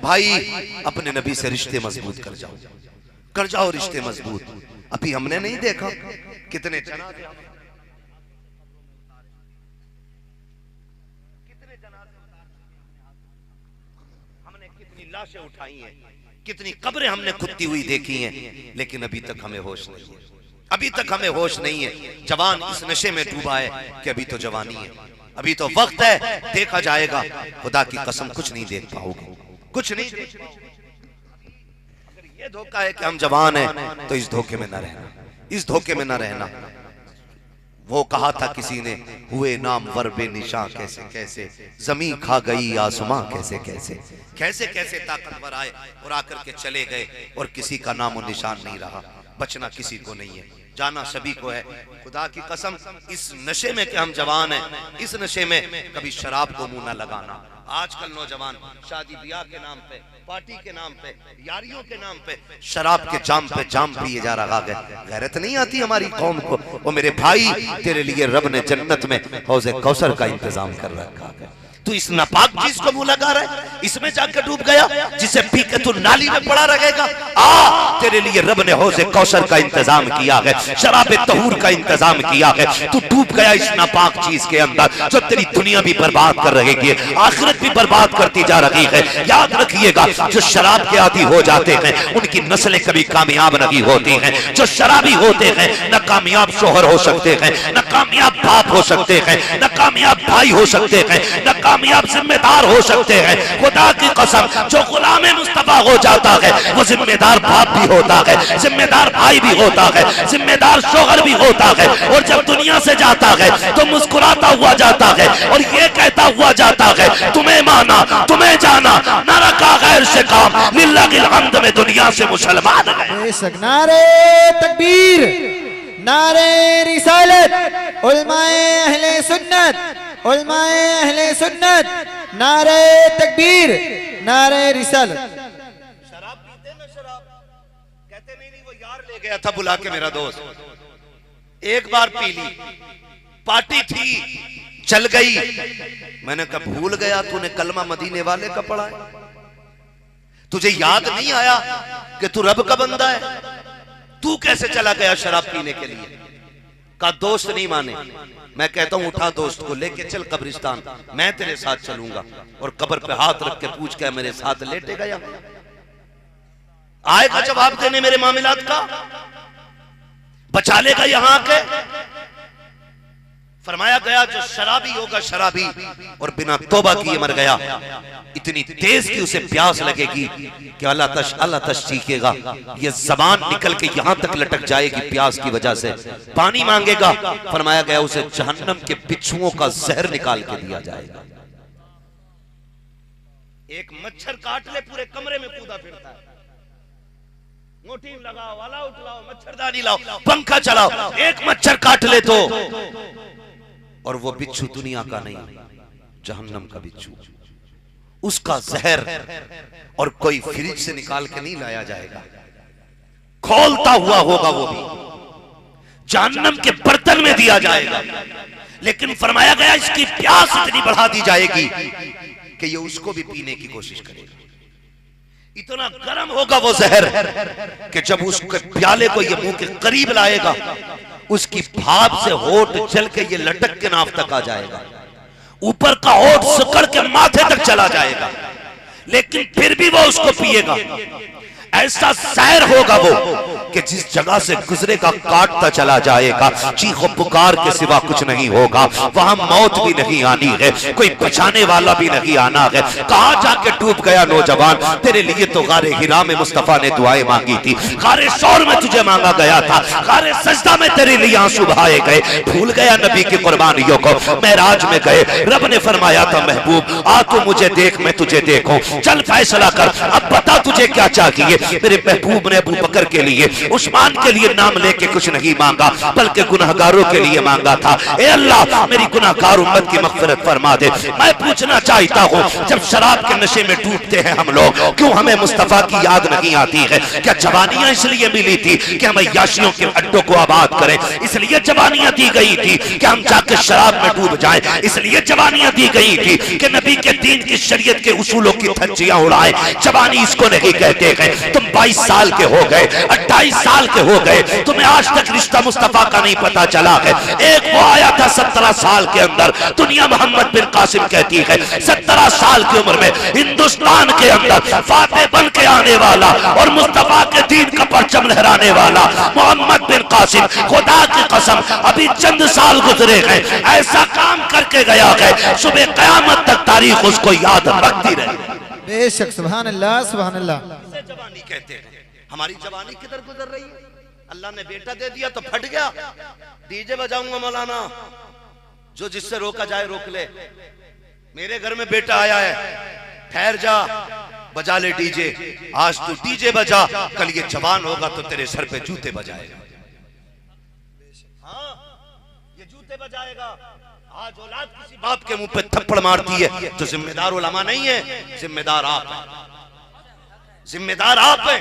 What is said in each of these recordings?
भाई अपने नबी से रिश्ते मजबूत कर जाओ रिश्ते मजबूत। अभी हमने नहीं देखा कितने जनाजे हमने कितनी लाशें उठाई हैं, कितनी कब्रें हमने खुदती हुई देखी हैं, लेकिन अभी तक हमें होश नहीं है, अभी तक हमें होश नहीं है। जवान इस नशे में डूबा है कि अभी तो जवानी है, अभी तो वक्त है, देखा जाएगा। खुदा की कसम कुछ नहीं देख पाओगे, कुछ नहीं। अगर ये धोखा है कि हम जवान हैं तो इस धोखे में न रहना, इस धोखे में न रहना। वो कहा था किसी ने, हुए नाम वर बेनिशां कैसे कैसे, जमीन खा गई आसमां कैसे कैसे, कैसे कैसे ताकतवर आए और आकर के चले गए और किसी का नाम और निशान नहीं रहा। बचना किसी को नहीं है, जाना सभी को है। खुदा की कसम इस नशे में कि हम जवान हैं, इस नशे में कभी शराब को मुंह न लगाना। आजकल नौजवान शादी ब्याह के नाम पे, पार्टी के नाम पे, यारियों के नाम पे शराब के जाम पे जाम पिए जा रहा है। गैरत नहीं आती हमारी कौम को। ओ मेरे भाई, तेरे लिए रब ने जन्नत में हौज़े कौसर का इंतजाम कर रखा है, तू इस नापाक चीज को मुंह लगा रहा है, इसमें जाकर डूब गया, जिसे पी के तू नाली में पड़ा रहेगा। तेरे लिए रब ने हौज़े कौसर का इंतजाम किया है, शराब तहूर का इंतजाम किया है। तू डूब गया इस नापाक चीज के अंदर जो तेरी दुनिया भी बर्बाद कर रही है, आखिरत भी बर्बाद करती जा रही है। याद रखिएगा, जो शराब के आदी हो जाते हैं उनकी नस्लें कभी कामयाब नहीं होती हैं। जो शराबी होते हैं न कामयाब शोहर हो सकते हैं, न कामयाब बाप हो सकते हैं, न कामयाब भाई हो सकते हैं, न कामयाब जिम्मेदार हो सकते हैं। खुदा की कसम, जो गुलाम मुस्तफा हो जाता है वो जिम्मेदार बाप भी होता है, जिम्मेदार भाई भी होता है, जिम्मेदार शोहर भी होता है। और जब दुनिया से जाता है तो मुस्कुराता हुआ जाता है और ये कहता हुआ जाता है, तुम्हें माना तुम्हें जाना, न रखा गैर से काम, लिल्लाहिल हम्द में दुनिया से मुसलमान है। नारे तकबीर, नारे रिसालत, उलमाए अहले सुन्नत, उलमाए अहले सुन्नत, नारे तकबीर, नारे रिसालत। शराब पीते ना, शराब कहते नहीं वो यार ले गया था बुला के, मेरा दोस्त एक बार पी ली, पार्टी थी, चल गई। मैंने कहा भूल गया तूने कलमा मदीने वाले का पढ़ा है, तुझे याद नहीं आया कि तू रब का बंदा है, तू कैसे चला गया शराब पीने के लिए। का दोस्त नहीं माने, मैं कहता हूं उठा दोस्त को लेके चल कब्रिस्तान, मैं तेरे साथ चलूंगा। और कब्र पे हाथ रख के पूछ के मेरे साथ लेटेगा या आएगा जवाब देने मेरे मामलात का, बचा लेगा यहां के। फरमाया गया जो शराबी होगा शराबी और बिना तौबा किए मर गया, इतनी तेज की उसे प्यास लगेगी कि अल्लाह तश चीखेगा, ये जबान निकल के यहां तक लटक जाएगी प्यास की वजह से, पानी मांगेगा। फरमाया गया उसे जहन्नम के बिच्छुओं का जहर निकाल के दिया जाएगा। एक मच्छर काट ले पूरे कमरे में कूदा फिरता है, मोटी लगाओ, ऑल आउट लाओ, मच्छरदानी लाओ, पंखा चलाओ, एक मच्छर काट ले तो, और वो बिच्छू दुनिया का नहीं, जहन्नम का बिच्छू, उसका जहर और कोई फ्रिज से निकाल के नहीं लाया जाएगा, खोलता हुआ होगा, वो भी जहन्नम के बर्तन में दिया जाएगा। लेकिन फरमाया गया इसकी प्यास इतनी बढ़ा दी जाएगी कि ये उसको भी पीने की कोशिश करेगा। इतना गर्म होगा वो जहर कि जब उसके प्याले को ये मुंह के करीब लाएगा, उसकी भाप से होठ जल के ये लटक के नाफ तक आ जाएगा, ऊपर का होठ सिकड़ के माथे तक चला जाएगा, लेकिन फिर भी वो उसको पिएगा। ऐसा सैर होगा वो कि जिस जगह से गुजरेगा काटता चला जाएगा, चीखो पुकार के सिवा कुछ नहीं होगा, वहां मौत भी नहीं आनी है, कोई बचाने वाला भी नहीं आना है। कहां जाके डूब गया नौजवान, तेरे लिए तो गारे हिरा में मुस्तफा ने दुआएं मांगी थी, गारे शौर में तुझे मांगा गया था, गारे सजदा में तेरे लिए आंसू बहाए गए, भूल गया नबी की कुर्बानियों को। मेराज में गए, रब ने फरमाया था महबूब आ तू मुझे देख मैं तुझे देखूं, चल फैसला कर, अब बता तुझे क्या चाहिए। मेरे महबूब ने अबू बकर के लिए, उस्मान के लिए नाम लेके कुछ नहीं मांगा, बल्कि गुनाहगारों के लिए मांगा था। ए अल्लाह, मेरी गुनाहगार उम्मत की मग़फ़िरत फरमा दे। मैं पूछना चाहता हूँ, जब शराब के नशे में डूबते हैं हम लोग, क्यों हमें मुस्तफ़ा की याद नहीं आती है? क्या जवानियां इसलिए मिली थी कि हम अय्याशियों के अड्डों को आबाद करें? इसलिए जवानियां दी गई थी कि हम जाकर शराब में डूब जाएं? इसलिए जवानियां दी गई थी कि नबी के दीन की शरीयत के उसूलों की धज्जियां उड़ाएं? जवानी इसको नहीं कहते हैं। तुम 22 साल के हो गए, 28 साल के हो गए, तुम्हें आज तक रिश्ता मुस्तफ़ा का नहीं पता चला है। एक वो आया था 17 साल के अंदर, दुनिया मोहम्मद बिन कासिम कहती है 17 साल की उम्र में हिंदुस्तान के अंदर फातेह बन के आने वाला और मुस्तफ़ा के दीन का परचम लहराने वाला मोहम्मद बिन कासिम, खुदा की कसम अभी चंद साल गुजरे हैं, ऐसा काम करके गया है सुबह क़यामत तक तारीख उसको याद रखती रहे। बेशक, सुभान अल्लाह, सुभान अल्लाह। इसे जवानी कहते हैं। हमारी जवानी किधर गुजर रही है? अल्लाह ने बेटा दे दिया तो फट गया, डीजे बजाऊंगा मौलाना, जो जिससे रोका जाए रोक ले। मेरे घर में बेटा आया है, ठहर जा, बजा ले डीजे। आज तू डीजे बजा, कल ये जवान होगा तो तेरे सर पे जूते बजाएगा। हाँ, ये जूते बजाएगा। आज औलाद किसी बाप के मुंह पे थप्पड़ मारती है तो जिम्मेदार उलमा नहीं है, जिम्मेदार आप हैं, जिम्मेदार आप हैं।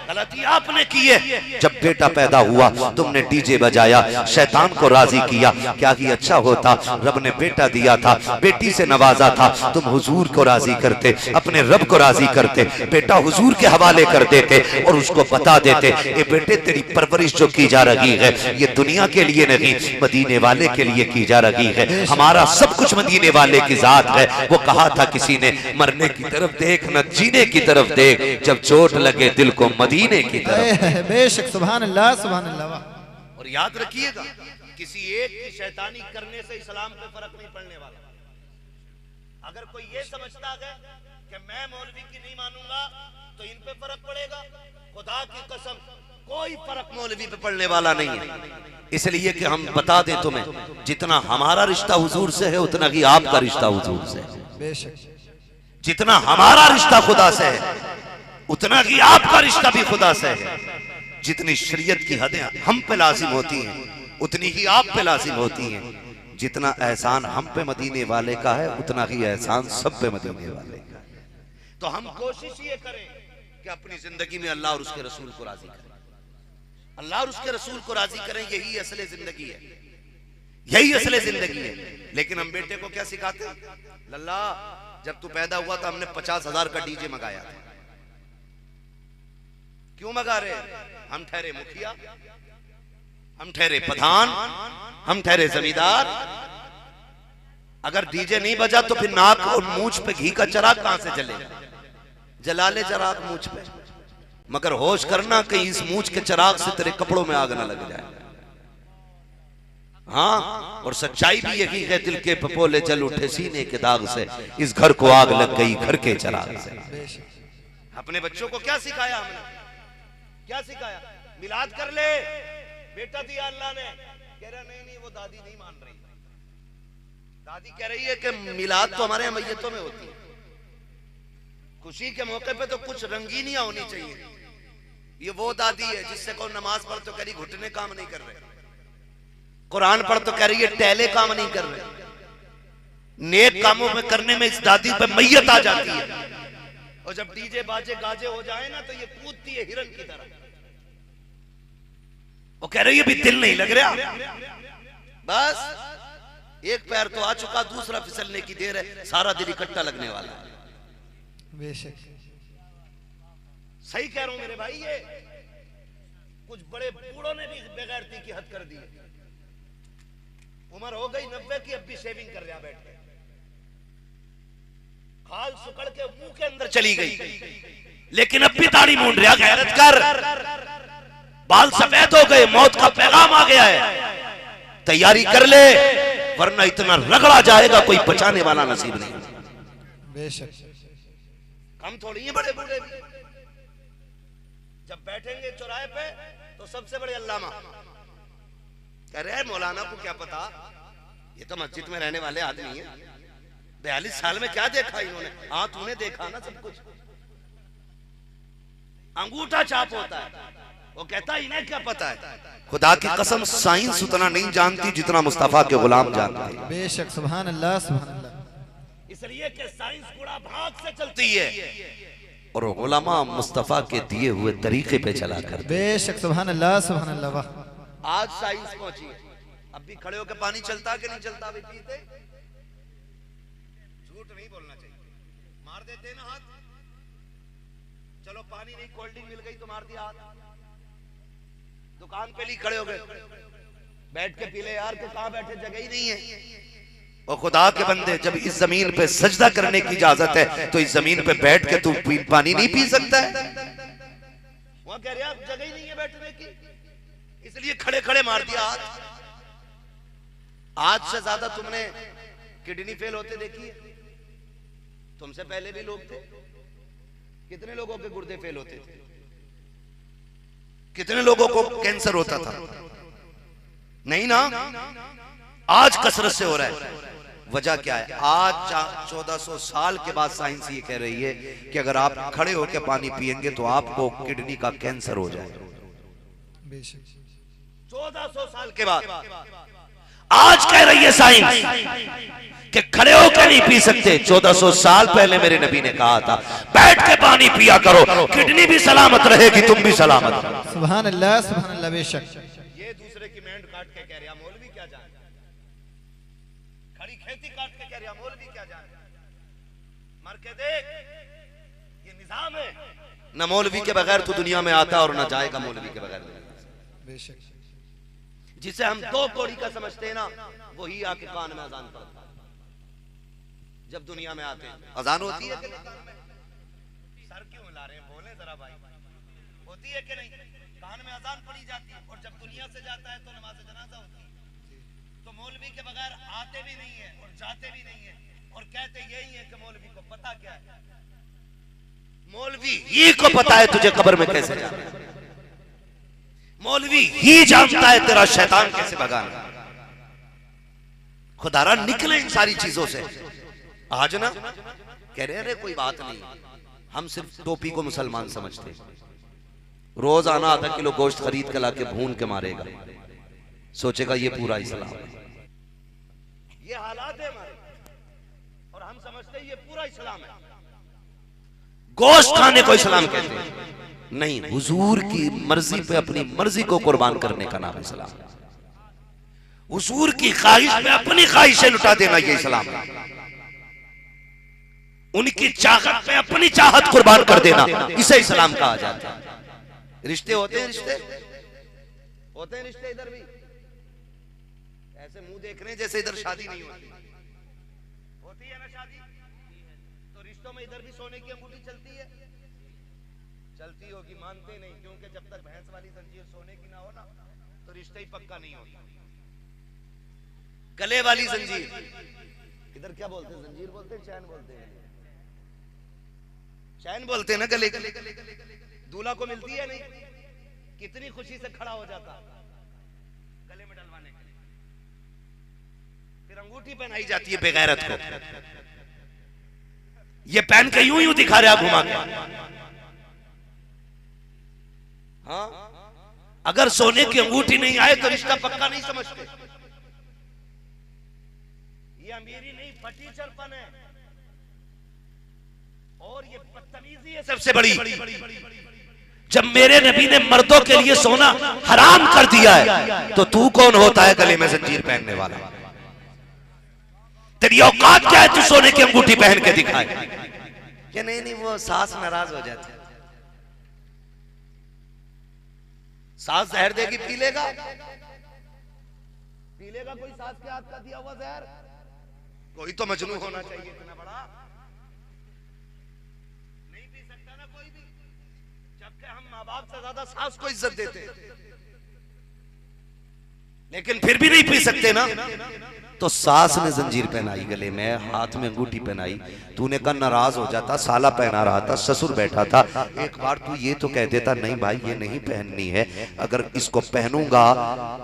गलती आपने की है। जब बेटा पैदा हुआ तुमने डीजे बजाया, शैतान को राजी किया। क्या ही अच्छा होता, रब ने बेटा दिया था, बेटी से नवाजा था, तुम हुजूर को राजी करते, अपने रब को राजी करते, बेटा हुजूर के हवाले कर देते और उसको बता देते, ए बेटे तेरी परवरिश जो की जा रही है ये दुनिया के लिए नहीं, मदीने वाले के लिए की जा रही है। हमारा सब कुछ मदीने वाले की जात है। वो कहा था किसी ने, मरने की तरफ देख न जीने की तरफ देख, जब चोट लगे दिल को मदीने की तरफ। बेशक, सुभान अल्लाह, सुभान अल्लाह। और याद रखिएगा, किसी एक की शैतानी करने से इस्लाम पे फर्क नहीं पड़ने वाला। अगर कोई ये समझता है कि मैं मौलवी की नहीं मानूंगा तो इन पे फर्क पड़ेगा, खुदा की कसम कोई फर्क मौलवी पे पड़ने वाला नहीं है। इसलिए कि हम बता दें तुम्हें, जितना हमारा रिश्ता हुजूर से है उतना ही आपका रिश्ता हुजूर से है। बेशक, जितना हमारा रिश्ता खुदा से है उतना ही आपका रिश्ता भी खुदा से है। जितनी शरीयत की हदें हम पे लाजिम होती हैं उतनी ही आप पे लाजिम होती हैं। जितना एहसान हम पे मदीने वाले का है उतना ही एहसान सब पे मदीने वाले का है। तो हम कोशिश ये करें कि अपनी जिंदगी में अल्लाह और उसके रसूल को राजी करें, अल्लाह और उसके रसूल को राजी करें। यही असले जिंदगी है, यही असले जिंदगी है। लेकिन हम बेटे को क्या सिखाते हैं? लल्ला, जब तू पैदा हुआ तो हमने 50,000 का डीजे मंगाया था। क्यों मंगा रहे? हम ठहरे मुखिया, हम ठहरे प्रधान, हम ठहरे जमींदार। अगर डीजे नहीं बजा तो फिर नाक और मूंछ पे घी का चराग कहां से जलेगा? जला ले चराग मूंछ पे, मगर होश करना कहीं इस मूंछ के चराग से तेरे कपड़ों में आग ना लग जाए। हाँ, और सच्चाई भी यही है, दिल के पपोले जल उठे सीने के दाग से, इस घर को आग लग गई घर के चराग से। अपने बच्चों को क्या सिखाया हमने? क्या सिखाया? मिलाद कर ले, बेटा दिया अल्लाह ने। कह रहा नहीं, वो दादी नहीं मान रही। दादी कह रही है कि मिलाद तो हमारे यहाँ मैयतों में होती है, खुशी के मौके पे तो कुछ रंगीनियां होनी चाहिए। ये वो दादी है जिससे कोई नमाज पढ़ तो कह रही घुटने काम नहीं कर रहे, कुरान पढ़ तो कह रही है टहले काम नहीं कर रहे। नेक कामों में करने में इस दादी पे मैयत आ जाती है, और जब डीजे बाजे गाजे हो जाए ना तो ये कूदती है हिरन की तरह। वो कह रही है भी दिल नहीं लग रहा, बस एक पैर तो आ चुका, दूसरा फिसलने की देर है, सारा दिल इकट्ठा लगने वाला। बेशक, सही कह रहा हूं मेरे भाई। ये कुछ बड़े बूढ़ों ने भी बेगैरती की हद कर दी। उम्र हो गई 90 की, अब भी शेविंग कर रहा बैठ के, खाल सुकड़ के मुंह के अंदर चली गई, लेकिन अब भी दाढ़ी मूंड रहा। गैरत कर, बाल सफेद हो गए, मौत का पैगाम आ गया है, तैयारी कर ले, वरना इतना रगड़ा जाएगा कोई बचाने वाला नसीब नहीं। बेशक, हम थोड़ी है बड़े बूढ़े भी। जब बैठेंगे चौराहे पे तो सबसे बड़े अल्लामा कह रहे हैं मौलाना को क्या पता, ये तो मस्जिद में रहने वाले आदमी है, 42 साल में क्या देखा इन्होंने? हाँ तूने देखा ना सब कुछ। अंगूठा छाप होता है। वो कहता इन्हें क्या पता है। खुदा की कसम साइंस उतना नहीं जानती जितना मुस्तफा के गुलाम जानते हैं। बेशक सुभान अल्लाह सुभान अल्लाह। इसलिए कि साइंस गुड़ा भाग से चलती है और उलमा मुस्तफा के दिए हुए तरीके पे चला कर। बेशक सुभान अल्लाह सुभान अल्लाह। वाह, आज साइंस पहुंची है। अब भी खड़े होकर पानी चलता कि नहीं चलता? अभी पीते? झूठ नहीं बोलना चाहिए। मार देते ना हाथ। चलो पानी नहीं, कोल्ड ड्रिंक मिल गई तो मार दिया हाथ। दुकान पे नहीं खड़े हो गए, बैठ के पी ले यार, के कहां बैठे, जगह ही नहीं है। और खुदा के बंदे, जब इस जमीन पे सजदा करने की इजाजत है तो इस जमीन पे बैठ के तू पानी नहीं पी सकता है? वहां कह रहे आप जगह ही नहीं है बैठने की, इसलिए खड़े खड़े मार दिया हाथ। आज से ज्यादा तुमने किडनी फेल होते देखी है? तुमसे पहले भी लोग थे। कितने लोगों के गुर्दे फेल होते थे? कितने लोगों को कैंसर होता था? नहीं ना। आज कसरत से हो रहा है। वजह क्या है? आज 1400 साल के बाद साइंस ये कह रही है कि अगर आप खड़े होकर पानी पिएंगे तो आपको किडनी का कैंसर हो जाए। 1400 साल के बाद आज कह रही है साइंस कि खड़े होकर नहीं पी सकते। 1400 साल पहले मेरे नबी ने कहा था बैठ के पानी पिया करो, किडनी भी सलामत रहेगी, तुम भी सलामत। सुभान अल्लाह सुभान अल्लाह। बेशक ये दूसरे की मेंढ काट के कह रहे हैं मौलवी क्या जाने, खड़ी खेती काट के कह रहे हैं मौलवी क्या जाने। मर के देख, ये निजाम है। न मौलवी के बगैर तू दुनिया में आता और न जाएगा मौलवी के बगैर। बेशक जिसे हम दो कौड़ी का समझते हैं ना, वही आके कान में अजान पड़ता है। जब दुनिया में आते हैं अजान होती है कि नहीं? सर क्यों हिला रहे हैं, बोले जरा भाई। होती है कि नहीं? कान में अजान पड़ी जाती है। और जब दुनिया से जाता है तो नमाज जनाजा होती है। तो मौलवी के बगैर आते भी नहीं है और जाते भी नहीं है। और कहते यही है कि मौलवी को पता क्या है। मौलवी ही को पता है तुझे कब्र में कैसे जाना है। मौलवी ही जानता है तेरा शैतान कैसे भगाना। खुदारा निकले इन सारी चीजों से। आज ना कह रहे अरे कोई बात नहीं, हम सिर्फ टोपी को मुसलमान समझते। रोज आना आधा किलो गोश्त खरीद के लाके भून के मारेगा, सोचेगा ये पूरा इस्लाम है। ये हालात है हमारे और हम समझते हैं ये पूरा इस्लाम है। गोश्त खाने को इस्लाम कहते हैं नहीं, हुजूर की मर्जी पे अपनी मर्जी को कुर्बान करने का नाम इस्लाम है। हुजूर की ख्वाहिश पे अपनी ख्वाहिशें लुटा देना ये इस्लाम है। उनकी चाहत पे अपनी चाहत कुर्बान कर देना, इसे इस्लाम कहा जाता है। रिश्ते होते हैं, रिश्ते होते हैं, रिश्ते इधर भी ऐसे मुंह देख रहे हैं जैसे इधर शादी नहीं होती। होती है ना शादी? तो रिश्तों में इधर भी सोने की अंगूठी चलती है। चलती होगी, मानते नहीं, क्योंकि जब तक भैंस वाली जंजीर सोने की ना हो ना तो रिश्ता ही पक्का नहीं होता। गले वाली जंजीर, इधर क्या बोलते हैं? जंजीर बोलते हैं, चैन बोलते हैं। चैन बोलते हैं ना गले। दूल्हा को मिलती है नहीं, कितनी खुशी से खड़ा हो जाता गले में डलवाने के लिए। फिर अंगूठी पहनाई जाती है बेगैरत को। ये पहन के यूं यूं दिखा रहा घुमा के। हाँ, अगर सोने की अंगूठी नहीं आए तो रिश्ता पक्का नहीं समझते। ये अमीरी नहीं, फटीचरपन है और ये बदतमीजी है सबसे बड़ी। जब मेरे नबी ने मर्दों के लिए सोना हराम कर दिया है तो तू कौन होता है गले में जंजीर पहनने वाला? तेरी औकात क्या है तू सोने की अंगूठी पहन के दिखाए? क्या नहीं नहीं, वो सास नाराज हो जाती है। सास जहर देगी, पी लेगा? पी लेगा कोई सास के हाथ का दिया हुआ जहर? कोई तो मजनू होना चाहिए इतना बड़ा। नहीं पी सकता ना कोई भी, जबकि हम माँ बाप से ज्यादा सास को इज्जत देते हैं। लेकिन फिर भी नहीं पी सकते ना। तो सास ने जंजीर पहनाई गले में, हाथ में अंगूठी पहनाई। तूने कहा नाराज हो जाता, साला पहना रहा था, ससुर बैठा था, एक बार तू ये तो कह देता नहीं भाई ये नहीं पहननी है, अगर इसको पहनूंगा,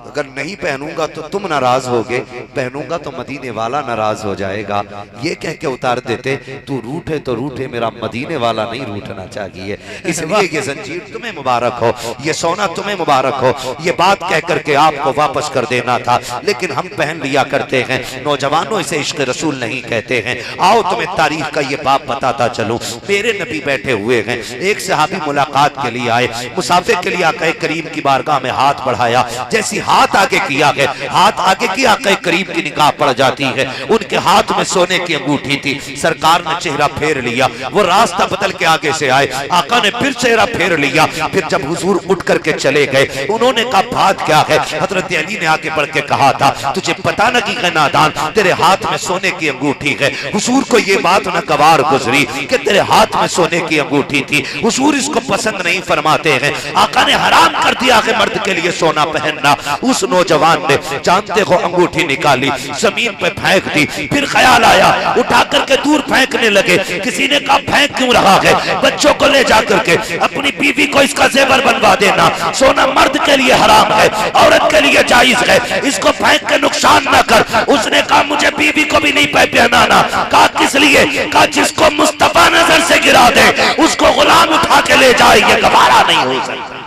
अगर नहीं पहनूंगा तो तुम नाराज होगे, पहनूंगा तो मदीने वाला नाराज हो जाएगा। ये कह के उतार देते, तू रूठे तो रूठे, मेरा मदीने वाला नहीं रूठना चाहिए, इसलिए ये जंजीर तुम्हें मुबारक हो, ये सोना तुम्हें मुबारक हो। ये बात कह करके आपको वापस कर देना था, लेकिन हम पहन लिया करते हैं। नौजवानों इसे इश्क रसूल नहीं कहते हैं। आओ तुम्हें तारीख का ये बाप बताता चलूं। मेरे नबी बैठे हुए हैं, एक सहाबी मुलाकात के लिए आए, मुसाफिर के लिए आका करीम की बारगाह में हाथ बढ़ाया, जैसी हाथ आगे किया है, हाथ आगे किया आका करीम की निगाह पड़ जाती है। उनके हाथ में सोने की अंगूठी थी। सरकार ने चेहरा फेर लिया, वो रास्ता बदल के आगे से आए, आका ने फिर चेहरा फेर लिया। फिर जब हुजूर उठ करके चले गए, उन्होंने कहा बात क्या है? हजरत अली ने आगे बढ़ के कहा था, तुझे पता न कि नादान तेरे हाथ में सोने की अंगूठी है। हुजूर को ये बात न गवार गुजरी कि तेरे हाथ में सोने की अंगूठी थी। हुजूर इसको पसंद नहीं फरमाते हैं। आका ने हराम कर दिया है मर्द के लिए सोना पहनना। उस नौजवान ने जानते हो अंगूठी निकाली, जमीन पे फेंक दी। फिर ख्याल आया, उठा करके दूर फेंकने लगे। किसी ने कहा फेंक क्यों रहा है? बच्चों को ले जा करके अपनी बीवी को इसका जेवर बनवा देना। सोना मर्द के लिए हराम है, औरत के लिए जायज है, इसको फेंक के नुकसान न कर। उसने कहा मुझे बीवी को भी नहीं पहनाना। कहा किस लिए? कहा जिसको मुस्तफा नजर से गिरा दे उसको गुलाम उठा के ले जाए, ये गवारा नहीं हो सकता।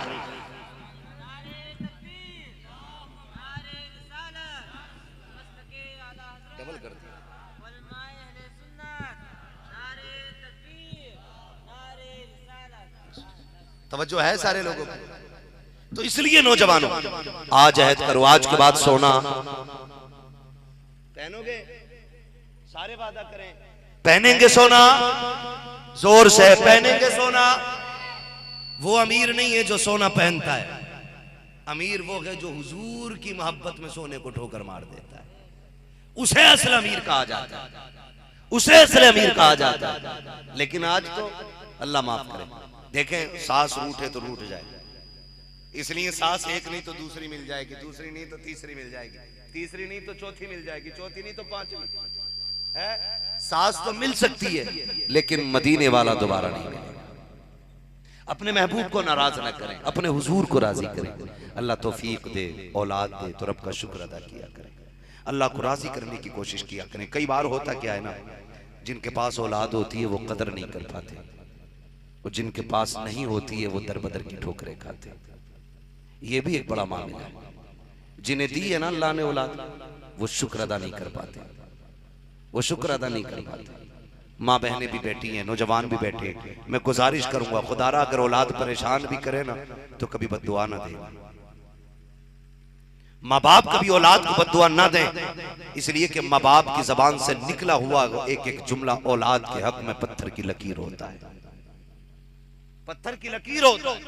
तवज्जो है सारे लोगों को। तो इसलिए नौजवानों आज अहद करो, आज के बाद सोना पहनोगे, सारे वादा करें पहनेंगे सोना, जोर से पहनेंगे सोना। वो अमीर नहीं है जो सोना पहनता है, अमीर वो है जो हुजूर की मोहब्बत में सोने को ठोकर मार देता है। उसे असल अमीर कहा जाता है, उसे असल अमीर कहा जाता है। लेकिन आज तो अल्लाह माफ करे, देखें सास रूठे तो रूठ जाए, इसलिए सास एक नहीं तो दूसरी मिल जाएगी, दूसरी नहीं तो तीसरी मिल जाएगी, तीसरी नहीं तो चौथी मिल जाएगी, चौथी नहीं तो पांचवी है। सास तो मिल सकती है, लेकिन मदीने वाला दोबारा नहीं मिलेगा। अपने महबूब को नाराज न करें, अपने हुजूर को राजी करें। अल्लाह तौफीक दे, औलाद दे तो रब का शुक्र अदा किया करें, अल्लाह को राजी करने की कोशिश किया करें। कई बार होता क्या है ना, जिनके पास औलाद होती है वो कदर नहीं कर पाते, और जिनके पास नहीं होती है वो दरबदर की ठोकरें खाते। ये भी एक बड़ा मामला है। जिन्हें दी है ना अल्लाह ने औलाद, वो शुक्र अदा नहीं कर पाते, वो शुक्र अदा नहीं कर पाते। माँ बहनें भी बैठी हैं, नौजवान भी बैठे। मैं गुजारिश करूंगा खुदारा अगर औलाद परेशान भी करे ना तो कभी बद्दुआ ना दें। माँ बाप कभी औलाद को बद्दुआ ना दें, इसलिए कि माँ बाप की जबान से निकला हुआ एक एक जुमला औलाद के हक में पत्थर की लकीर होता है, पत्थर की लकीर होता है।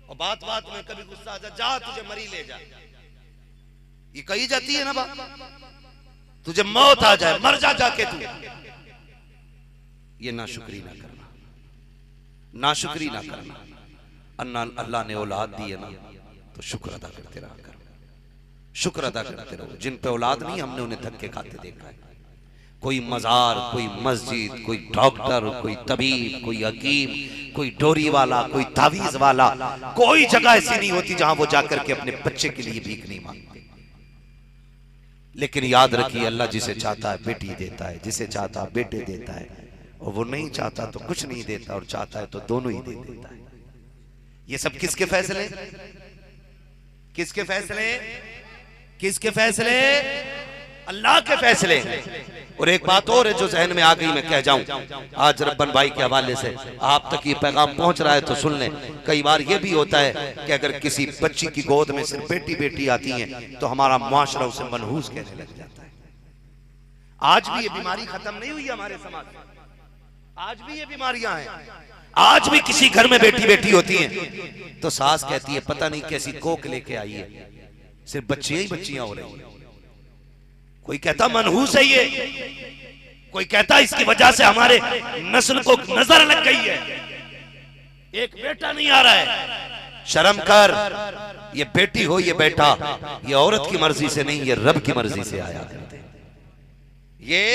और बात बात में कभी गुस्सा आ जा तुझे मरी ले जा, ये कही जाती है ना बात, तुझे मौत आ जाए मर जा जाके तू, ये नाशुक्री ना करना, नाशुक्री ना करना। अल्लाह ने औलाद दी है ना तो शुक्र अदा करते रहा करो, शुक्र अदा करते रहो। जिन पे औलाद नहीं हमने उन्हें धक्के खाते देखा है। कोई मजार, कोई मस्जिद, कोई डॉक्टर, कोई तबीब, कोई हकीम, कोई डोरी वाला, कोई तावीज वाला, कोई जगह ऐसी नहीं होती जहां वो जाकर के अपने बच्चे के लिए भीख नहीं मांगते। लेकिन याद रखिए अल्लाह जिसे चाहता है बेटी देता है, जिसे चाहता है बेटे देता है, और वो नहीं चाहता तो कुछ नहीं देता, और चाहता है तो दोनों ही दे देता है। ये सब किसके फैसले, किसके फैसले, किसके फैसले? अल्लाह के फैसले। और एक बात और है जो जहन में आ गई, मैं कह जाऊं आज रब्बन भाई के हवाले से आप तक ये पैगाम पहुंच रहा है तो सुन लें। कई बार ये भी होता है कि अगर किसी बच्ची की गोद में सिर्फ बेटी बेटी आती है तो हमारा मुआशरा उसे मनहूस कहने लग जाता है। आज भी ये बीमारी खत्म नहीं हुई हमारे समाज में, आज भी ये बीमारियां हैं। आज भी किसी घर में बेटी बेटी होती है तो सास कहती है पता नहीं कैसी कोक लेके आई है, सिर्फ बच्चियां ही बच्चियां हो रही है। कोई कहता मनहूस है ये, कोई कहता इसकी वजह से हमारे नस्ल को नजर लग गई है, एक बेटा नहीं आ रहा है। शर्म कर, ये बेटी हो ये बेटा, ये औरत की मर्जी से नहीं, ये रब की मर्जी से आया करते हैं। ये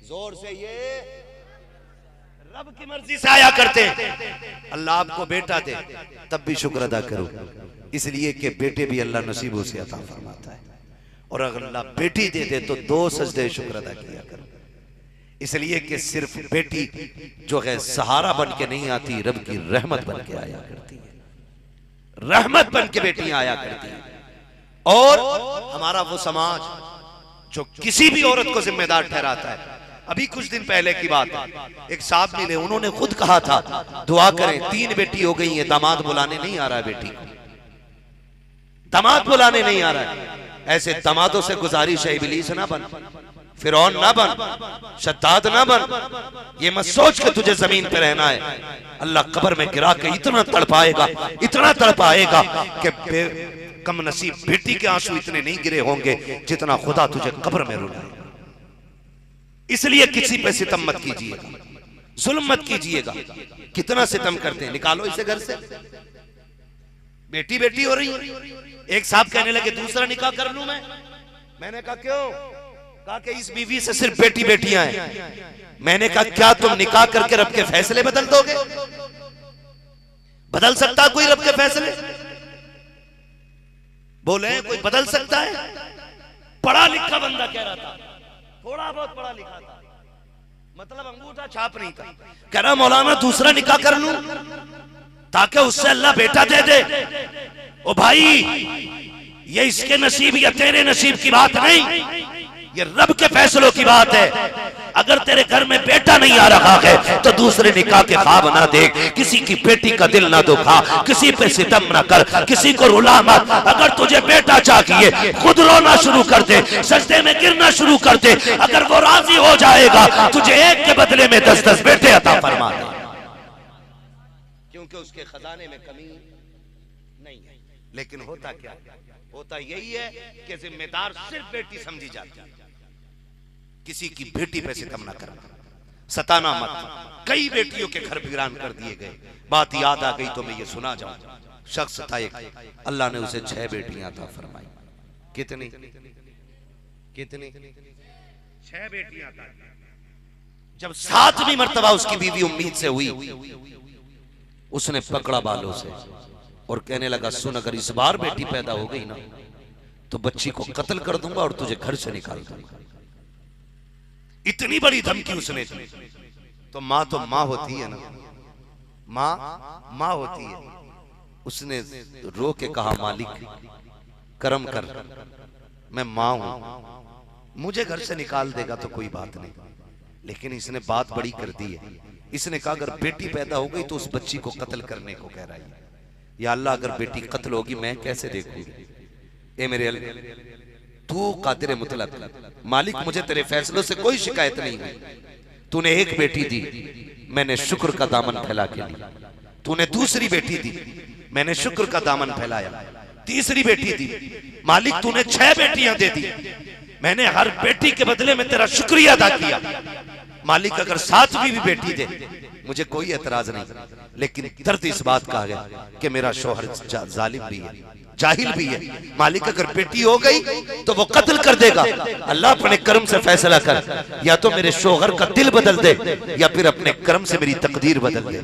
जोर से ये रब की मर्जी से आया करते हैं। अल्लाह आपको बेटा दे तब भी शुक्र अदा करो, इसलिए कि बेटे भी अल्लाह नसीबों से अता फरमाता है। और अगर अल्लाह बेटी दे दे तो 2 सजदे शुक्र अदा किया करो, इसलिए कि सिर्फ बेटी जो है सहारा बन के नहीं आती, रब की रहमत बन के आया करती है। रहमत बन के बेटियां आया करती है। और हमारा वो समाज जो किसी भी औरत को जिम्मेदार ठहराता है। अभी कुछ दिन पहले की बात है, एक साहब मिले, उन्होंने खुद कहा था दुआ करें, 3 बेटी हो गई है, दामाद बुलाने नहीं आ रहा है, बेटी को दामाद बुलाने नहीं आ रहा है। ऐसे दामादों से गुजारिश है, इब्लीस ना बन, फिरौन ना बन, शद्दाद ना बन। ये मत सोच के तुझे जमीन पे रहना है, अल्लाह कब्र में गिरा के इतना तड़पाएगा, इतना तड़पाएगा कि कम नसीब बेटी के आंसू इतने नहीं गिरे होंगे जितना खुदा तुझे कब्र में रुलाए। इसलिए किसी पे सितम मत कीजिएगा, जुल्म मत कीजिएगा। कितना सितम करते हैं, निकालो इसे घर से। बेटी बेटी हो रही है। एक साहब कहने लगे दूसरा निकाह कर लूं मैं। मैंने कहा क्यों? कहा कि इस बीवी से सिर्फ बेटी बेटियां हैं। मैंने कहा क्या तुम निकाह करके रब के फैसले बदल दोगे? बदल सकता कोई रब के फैसले? बोले कोई बदल सकता है? पढ़ा लिखा बंदा कह रहा था, थोड़ा बहुत पढ़ा लिखा था, मतलब अंगूठा छाप नहीं था। कह रहा मौलाना दूसरा निकाह कर लूं ताकि उससे अल्लाह बेटा दे दे। ओ भाई, ये इसके नसीब या तेरे नसीब की बात नहीं, ये रब के फैसलों की बात है। अगर तेरे घर में बेटा नहीं आ रहा है तो दूसरे निकाह के ख्वाब ना देख, किसी की बेटी का दिल ना दुखा, किसी पे सितम ना कर, किसी को रुला मत। अगर तुझे बेटा चाहिए खुद रोना शुरू कर दे, सजदे में गिरना शुरू कर दे। अगर वो राजी हो जाएगा तुझे एक के बदले में 10-10 बेटे अता फरमा दे, क्योंकि उसके खजाने में कमी नहीं है। लेकिन होता क्या, होता यही है कि जिम्मेदार सिर्फ बेटी समझी जाती है। किसी की बेटी पे सितम ना करना, सताना मत। कई बेटियों के घर वीरान कर दिए गए। बात याद आ गई तो मैं ये सुना जाऊं। शख्स था एक, अल्लाह ने उसे 6 बेटियां अता फरमाई। कितनी कितनी 6 बेटियां अता। जब 7वीं मर्तबा उसकी बीवी उम्मीद से हुई, उसने पकड़ा बालों से और कहने लगा सुन, अगर इस बार बेटी पैदा हो गई ना तो बच्ची को कत्ल कर दूंगा और तुझे घर से निकाल दूंगा। इतनी बड़ी धमकी उसने दी। तो माँ होती है ना, माँ होती है। उसने रो के कहा मालिक करम कर, मैं माँ हूं, मुझे घर से निकाल देगा तो कोई बात नहीं। लेकिन इसने बात बड़ी कर दी है। इसने कहा अगर बेटी पैदा हो गई तो उस बच्ची को कत्ल करने को कह रहा है। या अल्लाह, अगर बेटी कत्ल होगी मैं कैसे देखूंगी? ए मेरे तू कादिर मुतलक मालिक, मुझे तेरे फैसलों से कोई शिकायत नहीं हुई। तूने एक बेटी दी, मैंने शुक्र का दामन फैला के ली। तूने दूसरी बेटी दी, मैंने शुक्र का दामन फैलाया। तीसरी बेटी दी, मालिक तूने 6 बेटियां दे दी, मैंने हर बेटी के बदले में तेरा शुक्रिया अदा किया। मालिक अगर 7वीं भी बेटी दे मुझे कोई एतराज नहीं। लेकिन दर्द इस बात का है कि मेरा शौहर जालिम भी है, जाहिल भी है। मालिक अगर बेटी हो गई तो वो कत्ल कर देगा। अल्लाह अपने कर्म से फैसला कर, या तो मेरे शौहर का दिल बदल दे या फिर अपने कर्म से मेरी तकदीर बदल दे।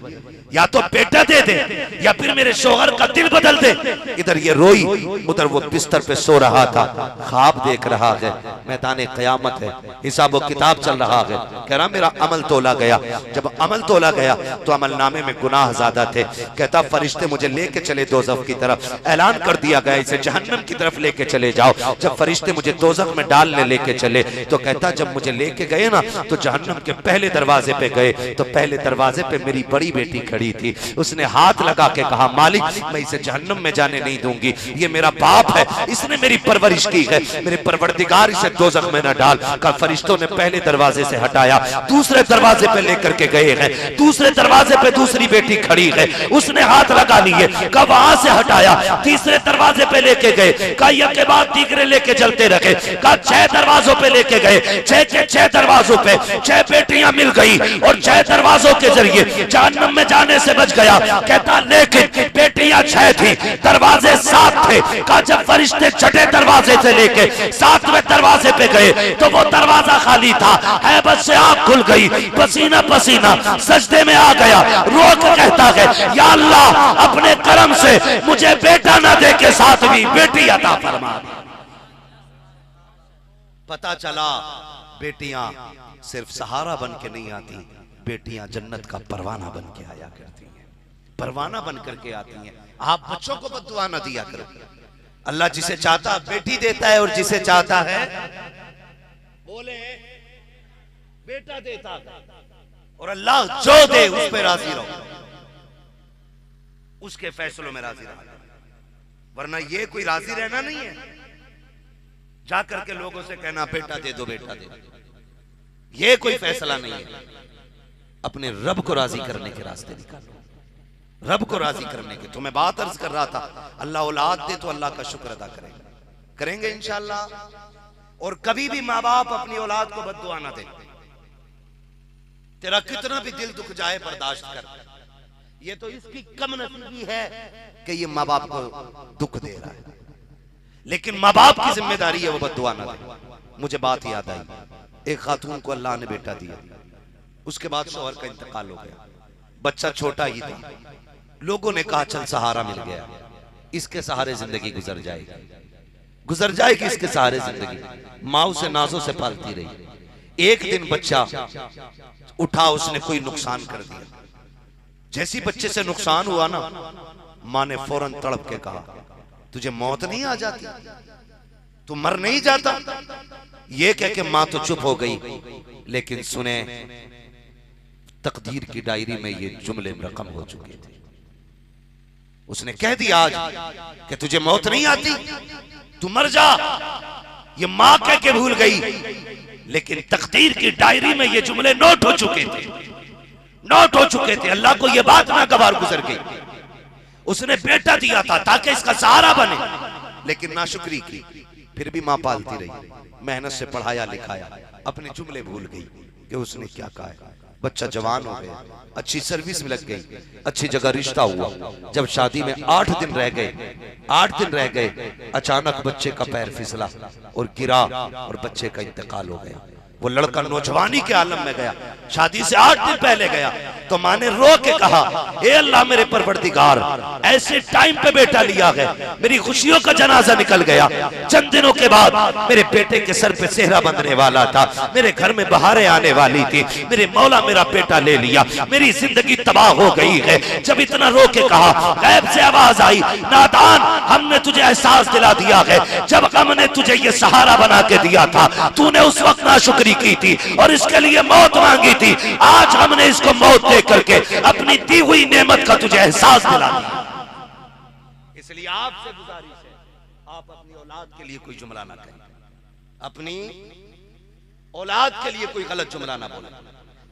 या तो बेटा दे दे या फिर मेरे शौहर का दिल बदल दे। इधर ये रोई, उधर वो बिस्तर पे सो रहा था, ख्वाब देख रहा है, मैदान क़यामत है, हिसाब किताब चल रहा है। कह रहा मेरा अमल तोला गया। जब अमल तोला गया तो अमल नामे में गुनाह ज्यादा थे। कहता फरिश्ते मुझे लेके चले दोज़ख की तरफ, ऐलान कर दिया गया इसे जहन्नम की तरफ लेके चले जाओ। जब फरिश्ते मुझे दोज़ख में डालने लेके चले तो कहता जब मुझे लेके गए ना तो जहन्नम के पहले दरवाजे पे गए तो पहले दरवाजे पे मेरी बड़ी बेटी खड़ी थी। उसने हाथ लगा के कहा मालिक मैं इसे जहन्नम में जाने नहीं दूंगी, ये मेरा बाप है, इसने मेरी परवरिश की है, मेरे परवरदिगार इसे दोज़ख में न डाल। का फरिश्तों ने पहले दरवाजे से हटाया, दूसरे दरवाजे पे लेकर के गए हैं। दूसरे दरवाजे पे दूसरी बेटी खड़ी है, उसने हाथ लगा लिए, का वहां से हटाया, तीसरे दरवाजे पे लेके गए, कहा एक के बाद तीसरे लेके चलते रखे, कहा 6 दरवाजों पे लेके गए, 6 के 6 दरवाजों पे 6 बेटियां मिल गई और 6 दरवाजों के जरिए जहन्नम में जाने से बच गया। कहता लेकिन बेटियां 6 थी, दरवाजे 7 थे। कहा जब फरिश्ते 6ठे दरवाजे से लेके 7वें दरवाजे पे गए तो वो दरवाजा खाली था। हैबत से आंख खुल गई, पसीना पसीना सजदे में आ गया, रो के कहता है या अल्लाह अपने करम से मुझे बेटा ना दे के 7वीं बेटी अता फरमा। पता चला बेटियां सिर्फ सहारा बन के नहीं आती, बेटियां जन्नत का परवाना बन के आया करती हैं, परवाना बन करके आती हैं। आप बच्चों को बद्दुआ ना दिया करो। अल्लाह जिसे चाहता बेटी देता है और जिसे चाहता है बोले बेटा देता है। और अल्लाह जो दे उस पे राजी रहो, उसके फैसलों में राजी रहो, वरना ये कोई राजी रहना नहीं है जाकर के लोगों से कहना बेटा दे दो बेटा दे दो, ये कोई फैसला नहीं है। अपने रब को राजी करने के रास्ते निकालो, रब को राजी करने के। तो मैं बात अर्ज कर रहा था, अल्लाह औलाद दे तो अल्लाह का शुक्र अदा करेंगे इंशाअल्लाह। और कभी भी माँ बाप अपनी औलाद को बद्दुआ ना दे। तेरा कितना भी दिल दुख जाए बर्दाश्त कर, ये तो इसकी कम नसीबी है कि ये माँ बाप को दुख दे रहा है, लेकिन माँ बाप की जिम्मेदारी है वो बद्दुआ ना दे। मुझे बात याद आई, एक खातून को अल्लाह ने बेटा दिया, उसके बाद शौहर का इंतकाल हो गया, बच्चा छोटा ही था। लोगों ने कहा चल सहारा मिल गया, इसके सहारे जिंदगी गुजर जाएगी इसके सहारे जिंदगी। माँ उसे नाजों से पालती रही। एक दिन बच्चा उठा, उसने कोई नुकसान कर दिया। जैसी बच्चे से नुकसान हुआ ना, माँ ने फौरन तड़प के कहा तुझे मौत नहीं आ जाती, तू मर नहीं जाता? ये कह के माँ तो चुप हो गई, लेकिन सुने तकदीर की डायरी में ये जुमले रकम हो चुके थे। उसने कह दिया आज कि तुझे मौत नहीं आती, तू मर जा। ये माँ कह के भूल गई, लेकिन तकदीर की डायरी में ये जुमले नोट हो चुके थे। अल्लाह को ये बात ना गवार गुजर गई। उसने बेटा दिया था ताकि इसका सहारा बने, लेकिन नाशुक्री की। फिर भी माँ पालती रही, मेहनत से पढ़ाया लिखाया, अपने जुमले भूल गई कि उसने क्या कहा है। बच्चा जवान हो गया, अच्छी सर्विस में लग गई, अच्छी जगह रिश्ता हुआ। जब शादी में 8 दिन रह गए, अचानक बच्चे का पैर फिसला और गिरा और बच्चे का इंतकाल हो गया। वो लड़का नौजवानी के आलम में गया, शादी से 8 दिन पहले गया। तो माँ ने रो के कहा ए अल्लाह मेरे परवरदिगार, ऐसे टाइम पे बेटा लिया है, मेरी खुशियों का जनाजा निकल गया। चंद दिनों के बाद मेरे बेटे के सर पे सेहरा बंधने वाला था, मेरे घर में बहारें आने वाली थी, मेरे मौला मेरा बेटा ले लिया, मेरी जिंदगी तबाह हो गई है। जब इतना रो के कहा, गैब से आवाज आई, नादान हमने तुझे एहसास दिला दिया है, जब हमने तुझे ये सहारा बना के दिया था, तूने उस वक्त नाशुक्री की थी और इसके लिए मौत मांगी थी। आज हमने इसको मौत दे करके अपनी दी हुई नेमत का तुझे एहसास दिला दिया। इसलिए आपसे गुजारिश है, आप अपनी औलाद के लिए कोई जुमला ना कहें, अपनी औलाद के लिए कोई गलत जुमला ना बोले।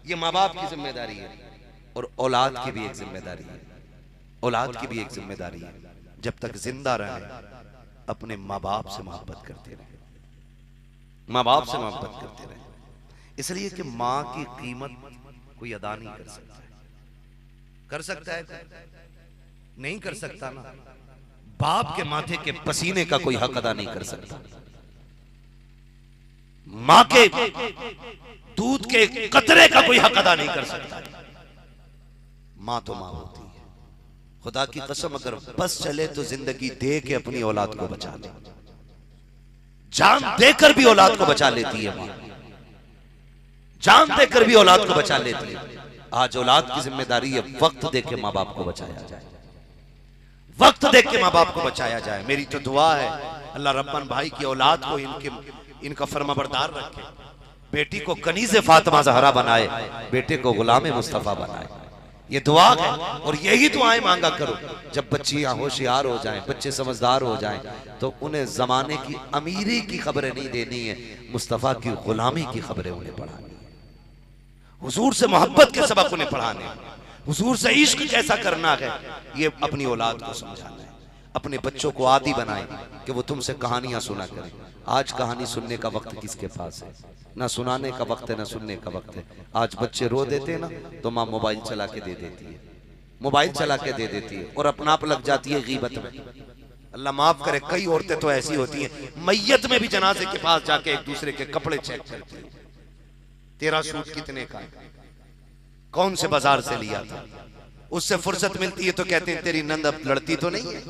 ये माँ बाप की जिम्मेदारी है और औलाद की भी एक जिम्मेदारी है। औलाद की भी एक जिम्मेदारी है, जब तक जिंदा रहे अपने माँ बाप से मोहब्बत करते रहे, माँ बाप से मोहब्बत करते रहे। इसलिए कि माँ की कीमत कोई अदा नहीं कर सकता है। कर सकता है? नहीं कर सकता ना। बाप के माथे के पसीने का कोई हक अदा नहीं कर सकता, माँ के दूध के कतरे का कोई हक अदा नहीं कर सकता। माँ तो माँ होती है। खुदा की कसम, अगर बस चले तो जिंदगी दे के अपनी औलाद को बचा ले, जान देकर भी औलाद को बचा लेती है माँ, जान देकर भी औलाद को बचा लेती है। आज औलाद की जिम्मेदारी है वक्त देख के माँ बाप को बचाया जाए, वक्त देख के माँ बाप को बचाया जाए। मेरी तो दुआ है अल्लाह रब्बान भाई की औलाद को इनका फर्माबरदार रखे, बेटी को कनीज़े फातिमा ज़हरा बनाए, बेटे को गुलाम मुस्तफ़ा बनाए। ये दुआ है और यही दुआएं मांगा करो। जब बच्चियां होशियार हो जाएं, बच्चे समझदार हो जाएं, तो उन्हें जमाने की अमीरी की खबरें नहीं देनी है, मुस्तफ़ा की गुलामी की खबरें उन्हें पढ़ानी है। हुजूर से मोहब्बत के सबक उन्हें पढ़ाने हैं, हुजूर से इश्क कैसा करना है ये अपनी औलाद को समझाना है, अपने बच्चों को आदी बनाएं कि वो तुमसे कहानियां सुना करें। आज कहानी सुनने का वक्त किसके पास है? ना सुनाने का वक्त है ना सुनने का वक्त है। आज बच्चे रो देते हैं ना तो माँ मोबाइल चला के दे देती है, मोबाइल चला के दे देती है और अपना आप लग जाती है गीबत में। अल्लाह माफ करे, कई औरतें तो ऐसी होती हैं मैयत में भी जनाजे के पास जाके एक दूसरे के कपड़े चेक करती है। तेरा सूट कितने का है, कौन से बाजार से लिया था। उससे फुर्सत मिलती है तो कहते हैं तेरी नंद अब लड़ती तो नहीं है,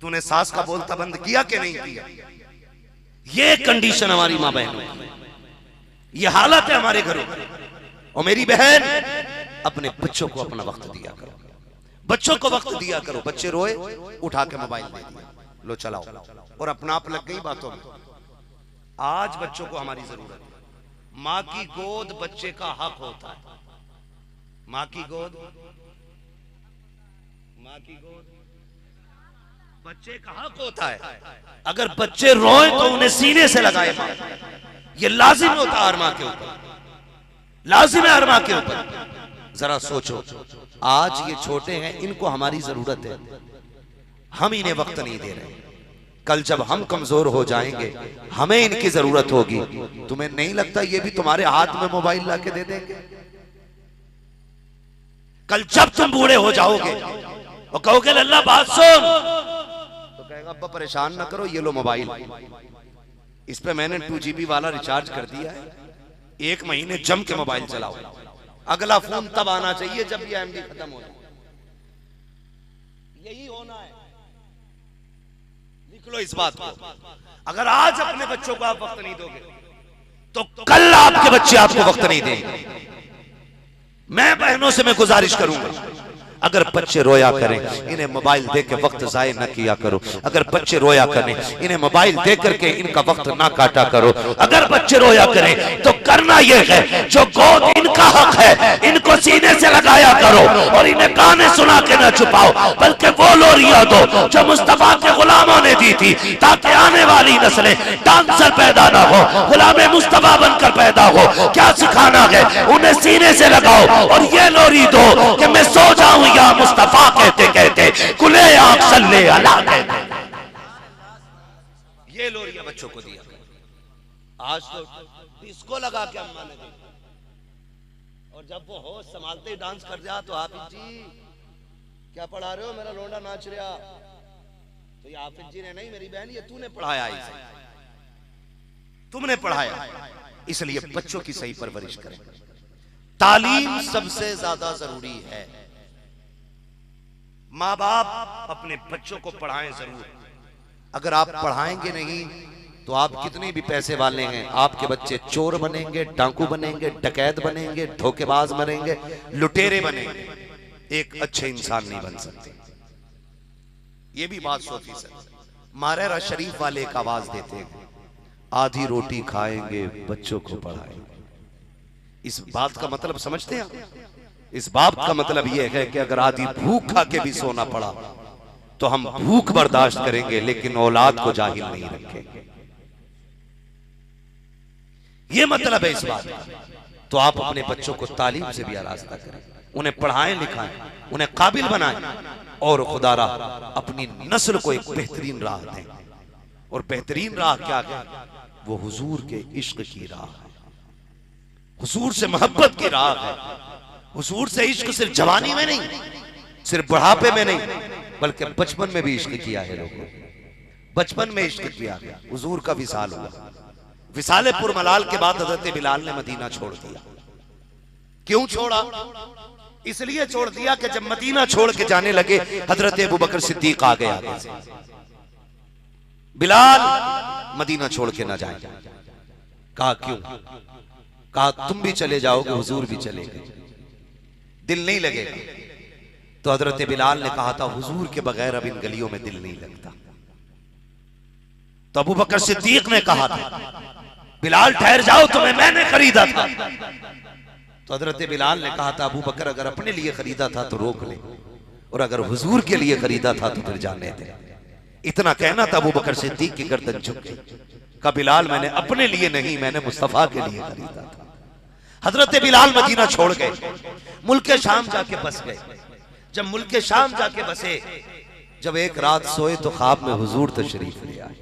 तूने सास का बोलता बंद किया कि नहीं किया। ये कंडीशन हमारी मां बहनों की, ये हालत है हमारे घरों की। और मेरी बहन, अपने बच्चों को अपना वक्त दिया करो, बच्चों को वक्त दिया करो। बच्चे रोए, उठा के मोबाइल दे दिया, लो चलाओ, और अपना आप लग गई बातों में। आज बच्चों को हमारी जरूरत है। माँ की गोद बच्चे का हक होता है। माँ की गोद, माँ की गोद बच्चे का हक होता है। अगर बच्चे रोए तो उन्हें सीने से लगाए माँ, ये लाजिम होता है हर माँ के ऊपर, लाजिम है हर माँ के ऊपर। जरा सोचो, आज ये छोटे हैं, इनको हमारी जरूरत है, हम इन्हें वक्त नहीं दे रहे। कल जब हम कमजोर हो जाएंगे, हमें इनकी जरूरत होगी। तुम्हें नहीं लगता ये भी तुम्हारे हाथ में मोबाइल लाके दे देंगे? कल जब तुम बूढ़े हो जाओगे और कहोगे अल्लाह बात सुन, तो कहेगा अब्बा परेशान ना करो, ये लो मोबाइल, इस पे मैंने 2GB वाला रिचार्ज कर दिया है, 1 महीने जम के मोबाइल चलाओ। अगला फोन तब आना चाहिए जब ये MB खत्म हो जाए। यही होना है, लिख लो इस बात को। अगर आज अपने बच्चों को आप वक्त नहीं दोगे तो कल आपके बच्चे आपको वक्त नहीं देंगे। मैं बहनों से मैं गुजारिश करूंगा, अगर बच्चे रोया करें इन्हें मोबाइल दे के वक्त जाए न किया करो। अगर बच्चे रोया करें इन्हें मोबाइल दे करके इनका वक्त ना काटा करो। अगर बच्चे रोया करें तो करना यह है, जो गोद इनका हक है इनको सीने से लगाया करो और इन्हें गाने सुना के न छुपाओ, बल्कि वो लोरियां दो जो मुस्तफा के गुलामों ने दी थी, ताकि आने वाली नस्लें डांसर पैदा ना हो, गुलामे मुस्तफा बनकर पैदा हो। क्या सिखाना है उन्हें? सीने से लगाओ और ये लोरी दो कि मैं सो जाऊं या मुस्तफा कहते कहते कुले आंख सल्ले अला कहते। ये लोरियां बच्चों को दिया। आज तो इसको लगा के अम्मा ने दी, और जब वो होश संभालते ही डांस कर दिया तो हाफिज जी क्या पढ़ा रहे हो, मेरा लोंडा नाच रहा। तो ये हाफिज जी ने नहीं, मेरी बहन ये तूने पढ़ाया, इसे तुमने पढ़ाया। इसलिए बच्चों की सही परवरिश करें। तालीम सबसे ज्यादा जरूरी है। माँ बाप अपने बच्चों को पढ़ाएं जरूर। अगर आप पढ़ाएंगे नहीं तो आप कितने भी पैसे वाले हैं, आपके बच्चे चोर बनेंगे, डाकू बनेंगे, डकैत बनेंगे, धोखेबाज बनेंगे, लुटेरे बनेंगे, एक अच्छे इंसान नहीं बन सकते। ये भी बात 100%। मारेरा शरीफ वाले एक आवाज देते हैं, आधी रोटी खाएंगे बच्चों को पढ़ाएंगे। इस बात का मतलब समझते हैं? इस बात का मतलब यह है कि अगर आधी भूख खा के भी सोना पड़ा तो हम भूख बर्दाश्त करेंगे, लेकिन औलाद को जाहिल नहीं रखेंगे। ये मतलब है इस बात का। तो आप अपने बच्चों को तालीम से भी आरास्ता करें, उन्हें पढ़ाएं लिखाएं, उन्हें काबिल बनाएं, और खुदारा अपनी नस्ल को एक बेहतरीन राह दें। और बेहतरीन राह क्या है? वो हुजूर के इश्क की राह है, हुजूर से मोहब्बत की राह है। हुजूर से इश्क सिर्फ जवानी में नहीं, सिर्फ बुढ़ापे में नहीं, बल्कि बचपन में भी इश्क किया है लोगों, बचपन में इश्क किया गया। हुजूर का विसाल हुआ, विसाले पुरमलाल के बाद हजरत बिलाल ने मदीना छोड़ दिया। क्यों छोड़ा? इसलिए छोड़ दिया कि जब मदीना छोड़ के जाने लगे हजरत अबू बकर सिद्दीक आ गए आगे से, बिलाल मदीना छोड़ के ना जाए। कहा क्यों? कहा तुम भी चले जाओगे, हुजूर भी चलेंगे, दिल नहीं लगेगा। तो हजरत बिलाल ने कहा था हुजूर के बगैर अब इन गलियों में दिल नहीं लगता। तो अबू बकर सिद्दीक ने कहा था बिलाल ठहर जाओ, तुम्हें मैंने खरीदा था। तो हजरत बिलाल ने कहा था अबू बकर अगर अपने लिए खरीदा था तो रोक ले, और अगर हुजूर के लिए खरीदा था तो फिर जाने दे। इतना कहना था अबू बकर सिद्दीक की गर्दन झुक गई। कहा बिलाल मैंने अपने लिए नहीं, मैंने मुस्तफा के लिए खरीदा था। हजरत बिलाल मदीना छोड़ गए, मुल्क शाम जाके बस गए। जब मुल्क शाम जाके बसे, जब एक रात सोए तो ख्वाब में हुजूर तशरीफ ले आए।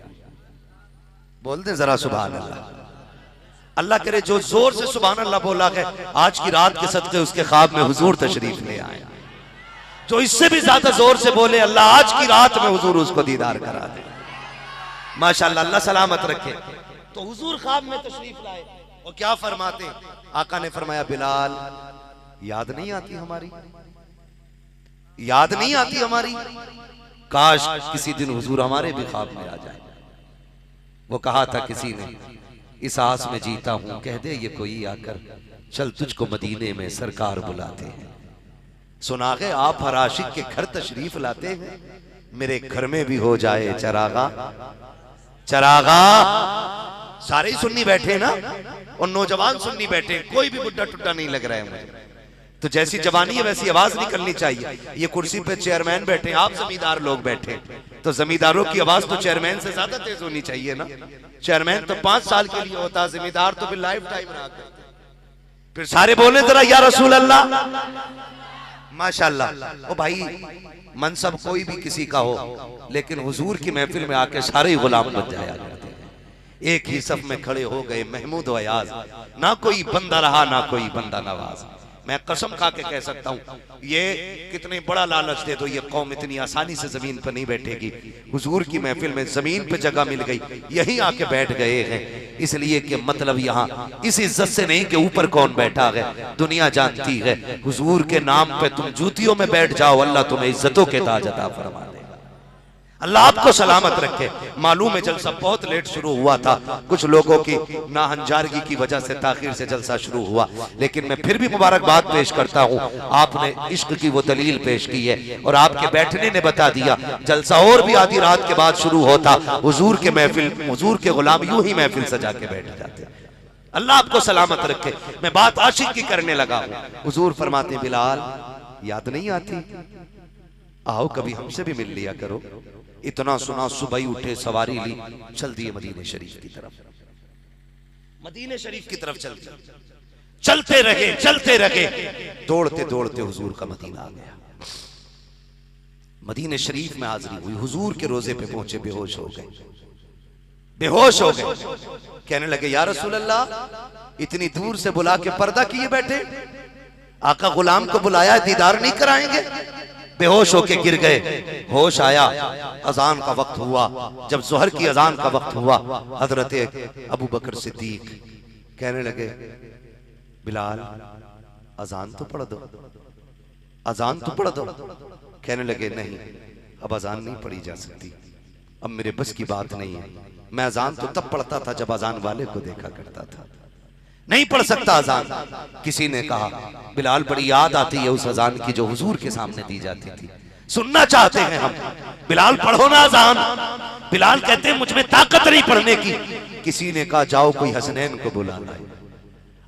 बोल दे जरा सुभान अल्लाह। अल्लाह करे जो जोर से सुभान अल्लाह बोला है आज की रात के सदके उसके ख्वाब में हुजूर तशरीफ ले आए। जो इससे भी ज्यादा जोर से बोले अल्लाह आज की रात में हुजूर उसको दीदार करा दे। माशाअल्लाह, अल्लाह सलामत रखे। तो हुजूर ख्वाब में तशरीफ लाए और क्या फरमाते, आका ने फरमाया बिलाल याद नहीं आती हमारी, याद नहीं आती हमारी, काश किसी दिन हुजूर हमारे भी ख्वाब में आ जाए। वो कहा था किसी ने इस आस में जीता हूं, कह दे ये कोई आकर चल तुझको मदीने में सरकार बुलाते हैं। सुना गए आप हर आशिक के घर तशरीफ लाते हैं, मेरे घर में भी हो जाए चरागा। चरागा सारे ही सुन्नी बैठे ना और नौजवान सुन्नी बैठे, कोई भी बुड्ढा टुड्डा नहीं लग रहा है मुझे। तो जैसी जवानी है वैसी आवाज निकलनी चाहिए। ये कुर्सी पे चेयरमैन बैठे, आप जमींदार लोग बैठे, तो जमींदारों की आवाज तो चेयरमैन से ज्यादा तेज होनी चाहिए ना। चेयरमैन तो 5 साल के लिए होता, जिम्मेदार तो फिर लाइफ टाइम रहा करते। फिर सारे बोले जरा या रसूल अल्लाह, माशाअल्लाह। ओ भाई मनसब कोई भी किसी का हो, लेकिन हुजूर की महफिल में आके सारे ही गुलाम बन जाया करते हैं। एक ही सफ में खड़े हो गए महमूद व अयाज, ना कोई बंदा रहा ना कोई बंदा नवाज। मैं कसम खा के कह सकता हूँ ये कितने बड़ा लालच दे दो, ये कौम इतनी आसानी से जमीन पर नहीं बैठेगी। हुजूर की महफिल में जमीन पे जगह मिल गई, यहीं आके बैठ गए हैं। इसलिए कि मतलब यहाँ इस इज्जत से नहीं कि ऊपर कौन बैठा है, दुनिया जानती है हुजूर के नाम पे तुम जूतियों में बैठ जाओ, अल्लाह तुम्हें इज्जतों के ताज अता फरमा देगा। अल्लाह आपको सलामत रखे। मालूम है जलसा बहुत लेट शुरू हुआ था, कुछ लोगों की नाहंजारगी की वजह से ताखिर से जलसा शुरू हुआ, लेकिन मैं फिर भी मुबारकबाद पेश करता हूँ। आपने इश्क की वो दलील पेश की है और आपके बैठने ने बता दिया जलसा और भी आधी रात के बाद शुरू होता। हुजूर के महफिल, हुजूर के गुलाम यूं ही महफिल सजा के बैठ जाते। अल्लाह आपको सलामत रखे। मैं बात आशिक की करने लगा हूँ। हुजूर फरमाते बिलाल याद नहीं आती, आओ कभी हमसे भी मिल लिया करो। इतना सुना सुबह ही उठे, सवारी ली, चल दिए मदीने शरीफ की तरफ। मदीने शरीफ की तरफ चल दिए, चलते रहे, दौड़ते दौड़ते हुजूर का मदीना आ गया। मदीने शरीफ में हाजिरी हुई, हुजूर के रोजे पे पहुंचे, बेहोश हो गए, बेहोश हो गए। कहने लगे या रसूल अल्लाह इतनी दूर से बुला के पर्दा किए बैठे, आका गुलाम को बुलाया दीदार नहीं कराएंगे। बेहोश होके गिर गए। होश आया, अजान का वक्त हुआ। जब जोहर की अजान का वक्त हुआ, हजरत अबू बकर सिद्दीक कहने लगे बिलाल अजान तो पढ़ दो, अजान तो पढ़ दो। कहने लगे नहीं अब अजान नहीं पढ़ी जा सकती, अब मेरे बस की बात नहीं है। मैं अजान तो तब पढ़ता था जब अजान वाले को देखा करता था, नहीं पढ़ सकता अजान। किसी ने कहा बिलाल बड़ी याद आती है उस अजान की जो हुजूर के सामने दी जाती थी, सुनना चाहते हैं हम, बिलाल पढ़ो ना अजान। बिलाल कहते हैं मुझ में ताकत नहीं पढ़ने की। किसी ने कहा जाओ कोई हसनैन को बुला लाए,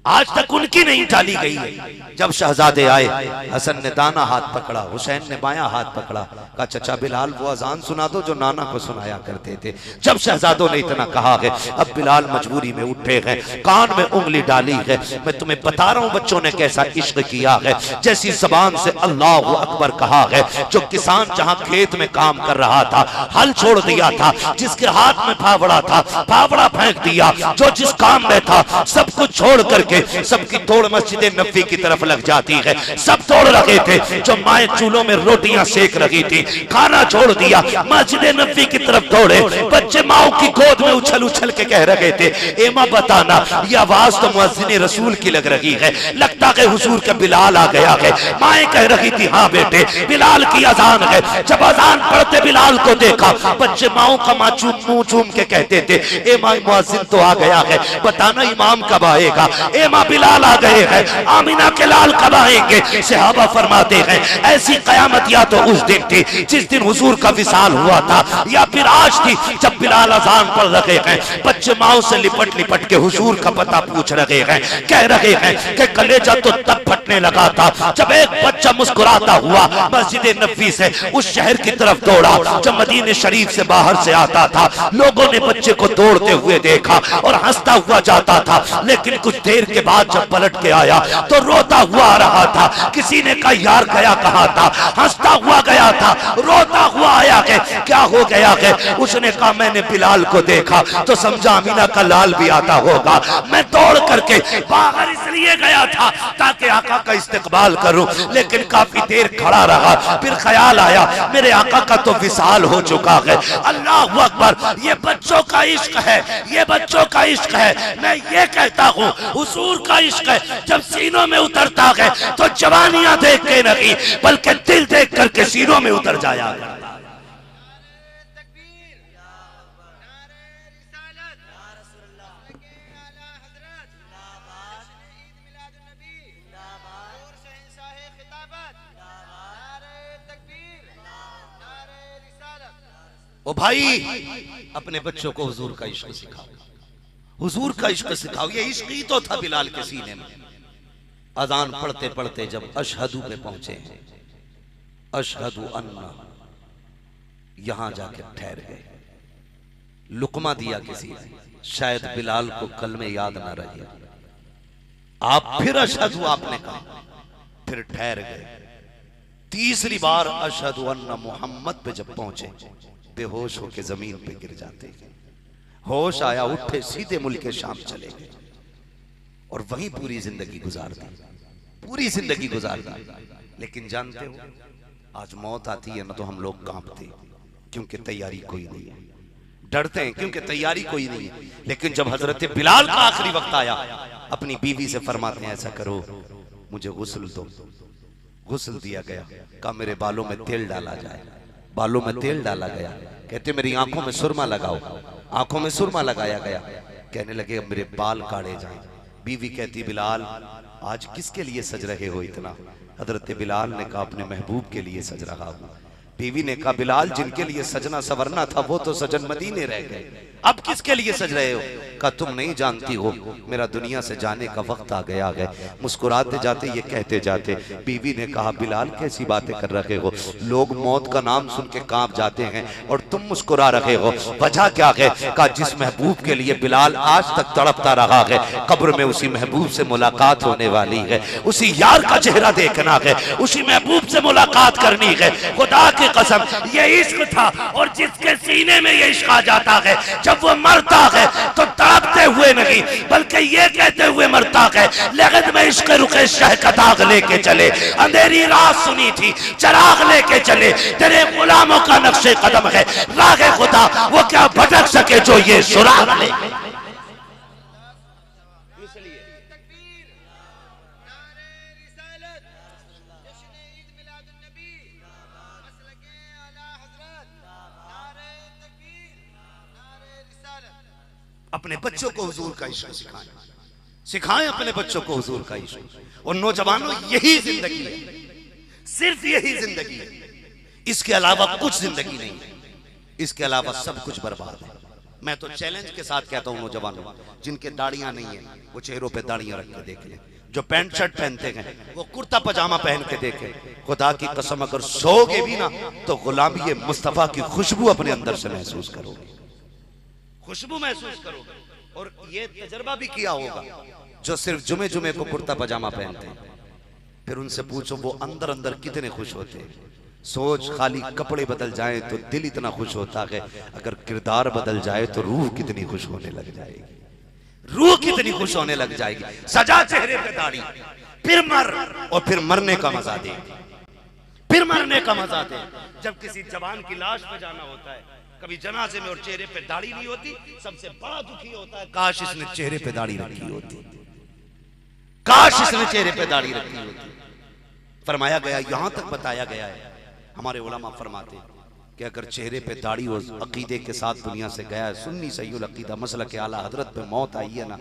आज तक उनकी नहीं टाली गई है। जब शहजादे आए, हसन ने दाना हाथ पकड़ा, हुसैन ने बायां हाथ पकड़ा, कहा चचा बिलाल वो अजान सुना दो जो नाना को सुनाया करते थे। जब शहजादों ने इतना कहा है, अब बिलाल मजबूरी में उठे हैं, कान में उंगली डाली है। मैं तुम्हें बता रहा हूँ बच्चों ने कैसा इश्क किया है। जैसी जबान से अल्लाह अकबर कहा है, जो किसान जहाँ खेत में काम कर रहा था, हल छोड़ दिया था, जिसके हाथ में फावड़ा था, फावड़ा फेंक दिया, जो जिस काम में था सब कुछ छोड़ करके सबकी तोड़ मस्जिद नबी की तरफ लग जाती है। सब तोड़ रहे थे, जो माए चूल्हों में रोटियां सेक रही थी, खाना छोड़ दिया, मस्जिद नबी की तरफ दौड़े। बच्चे माओ की गोद में उछल उछल के कह रहे थे ए मां बताना ये आवाज तो मुअज्जिन रसूल की लग रही है, लगता है हुजूर का बिलाल आ गया है। माए कह रही थी हाँ बेटे बिलाल की अजान है। जब अजान पढ़ते बिलाल को देखा, बच्चे माओ का मुंह चूम के कहते थे ए मां मुअज्जिन तो आ गया है, बताना इमाम कब आएगा। मां बिलाल आ गए हैं, आमिना के लाल कब आएंगे। सहाबा फरमाते हैं ऐसी कयामत या तो उस दिन थी जिस दिन हुजूर का विसाल हुआ था, या फिर आज थी जब बिलाल अजान पढ़ रहे हैं। बच्चे माओ से लिपट लिपट के हुजूर का पता पूछ रहे हैं, कह रहे हैं कि कलेजा तो तब फटने लगा था जब एक बच्चा मुस्कुराता हुआ मस्जिद नबी से उस शहर की तरफ दौड़ा जब मदीने शरीफ से बाहर से आता था। लोगों ने बच्चे को दौड़ते हुए देखा और हंसता हुआ जाता था, लेकिन कुछ देर के बाद जब पलट के आया तो रोता हुआ आ रहा था। किसी ने कहा यार गया कहाँ था? हंसता हुआ गया था, रोता हुआ आया कि क्या हो गया कि उसने कहा मैंने बिलाल को देखा तो समझा अमीना का लाल भी आता होगा। मैं दौड़ करके बाहर इसलिए गया था ताकि आका का इस्तकबाल करूं, लेकिन काफी देर खड़ा रहा। फिर ख्याल आया मेरे आका का तो विसाल हो चुका है। अल्लाह अकबर, ये बच्चों का इश्क है, ये बच्चों का इश्क है। मैं ये कहता हूँ हुजूर का इश्क है जब सीनों में उतरता है तो जवानियां देख के नहीं बल्कि दिल देख करके सीनों में उतर जाया। ओ भाई, अपने बच्चों को हुजूर का इश्क सिखाओ, हुजूर का इश्क सिखाओ। ये इश्क ही तो था बिलाल के सीने में। अजान पढ़ते पढ़ते जब अशहदू पे पहुंचे हैं, अशहदू अन्ना, यहां जाके ठहर गए। लुकमा दिया किसी ने, शायद बिलाल को कलमे याद ना रहे। आप फिर अशहदू आपने कहा, फिर ठहर गए। तीसरी बार अशहदू अन्ना मोहम्मद पे जब पहुंचे, बेहोश होके जमीन पे गिर जाते। होश आया, उठे, सीधे मुल्क शाम चले गए और वहीं पूरी जिंदगी गुजार दी, पूरी जिंदगी गुजार दी। लेकिन जानते हो आज मौत आती है ना तो हम लोग कांपते, क्योंकि तैयारी कोई नहीं है। डरते हैं क्योंकि तैयारी कोई नहीं है। लेकिन जब हजरत बिलाल का आखिरी वक्त आया, अपनी बीवी से फरमाते हैं ऐसा करो मुझे गुस्ल दो। गुस्ल दिया गया। कहा मेरे बालों में तेल डाला जाए। बालों में तेल डाला गया। कहते मेरी आंखों में सुरमा लगाओ। आंखों में सुरमा लगाया गया। कहने लगे अब मेरे बाल काटे जाएं। बीवी कहती बिलाल आज किसके लिए सज रहे हो इतना? हजरत बिलाल ने कहा अपने महबूब के लिए सज रहा हूं। बीवी ने कहा बिलाल जिनके लिए सजना सवरना था वो तो सजन मदीने रह गए, अब किसके लिए सज रहे हो? कहा तुम नहीं जानती हो मेरा दुनिया से जाने का वक्त आ गया है। मुस्कुराते जाते ये कहते जाते बीवी ने कहा बिलाल कैसी बातें कर रहे हो? लोग मौत का नाम सुन के कांप जाते हैं और तुम मुस्कुरा रहे हो, वजह क्या है? कहा जिस महबूब के लिए बिलाल आज तक तड़पता रहा है, कब्र में उसी महबूब से मुलाकात होने वाली है, उसी यार का चेहरा देखना है, उसी महबूब से मुलाकात करनी है। खुदा की कसम ये इश्क था, और जिसके सीने में ये इश्क आ जाता है जब वो मरता है तो तड़पते हुए नहीं बल्कि ये कहते हुए मरता है लगत में इश्क रुके शह का दाग लेके चले, अंधेरी रात सुनी थी चराग लेके चले, तेरे गुलामों का नक्शे कदम है रागे खुदा वो क्या भटक सके जो ये सुराग ले। अपने बच्चों को हुजूर का इश्क सिखाएं, सिखाएं अपने बच्चों को हुजूर का इश्क। और नौजवानों यही जिंदगी है, सिर्फ यही जिंदगी है, इसके अलावा कुछ जिंदगी नहीं है, इसके अलावा सब कुछ बर्बाद है। मैं तो चैलेंज के साथ कहता हूं नौजवानों जिनके दाढ़ियां नहीं है वो चेहरों पे दाढ़ियां रख के देख लें, जो पैंट शर्ट पहनते हैं वो कुर्ता पजामा पहन के देखें। खुदा की कसम अगर सोओगे भी ना तो गुलामी मुस्तफा की खुशबू अपने अंदर से महसूस करोगे, खुशबू महसूस करोगे। और ये तजर्बा भी किया होगा जो सिर्फ जुमे जुमे को कुर्ता पजामा पहनते हैं, फिर उनसे पूछो वो अंदर अंदर कितने खुश होते हैं। सोच खाली कपड़े बदल जाए तो दिल इतना खुश होता है, अगर किरदार बदल जाए तो रूह कितनी खुश होने लग जाएगी, रूह कितनी खुश होने लग जाएगी। सजा चेहरे पे दाढ़ी, फिर मर, और फिर मरने का मजा दे, फिर मरने का मजा दे। जब किसी जवान की लाश पे जाना होता है कभी जनाजे में और चेहरे पे दाढ़ी नहीं होती, सबसे बड़ा दुखी होता है काश इसने चेहरे पे दाढ़ी रखी होती, काश इसने चेहरे पे दाढ़ी रखी होती। फरमाया गया, यहां तक बताया गया है, हमारे उलमा फरमाते कि अगर चेहरे पे दाढ़ी हो अकीदे के साथ दुनिया से गया है, सुन्नी सहीउल अकीदा मसलक के आला हजरत पे मौत आई है ना,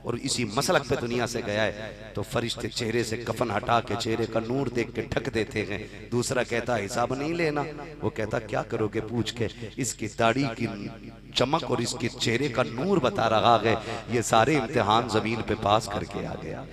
और इसी मसलक पे दुनिया से गया है, तो फरिश्ते चेहरे से कफन हटा के चेहरे का नूर देख के ठक देते हैं। दूसरा कहता हिसाब नहीं लेना, वो कहता क्या करोगे पूछ के, इसकी दाढ़ी की चमक और इसके चेहरे का नूर बता रहा है ये सारे इम्तिहान जमीन पे पास करके आ गया।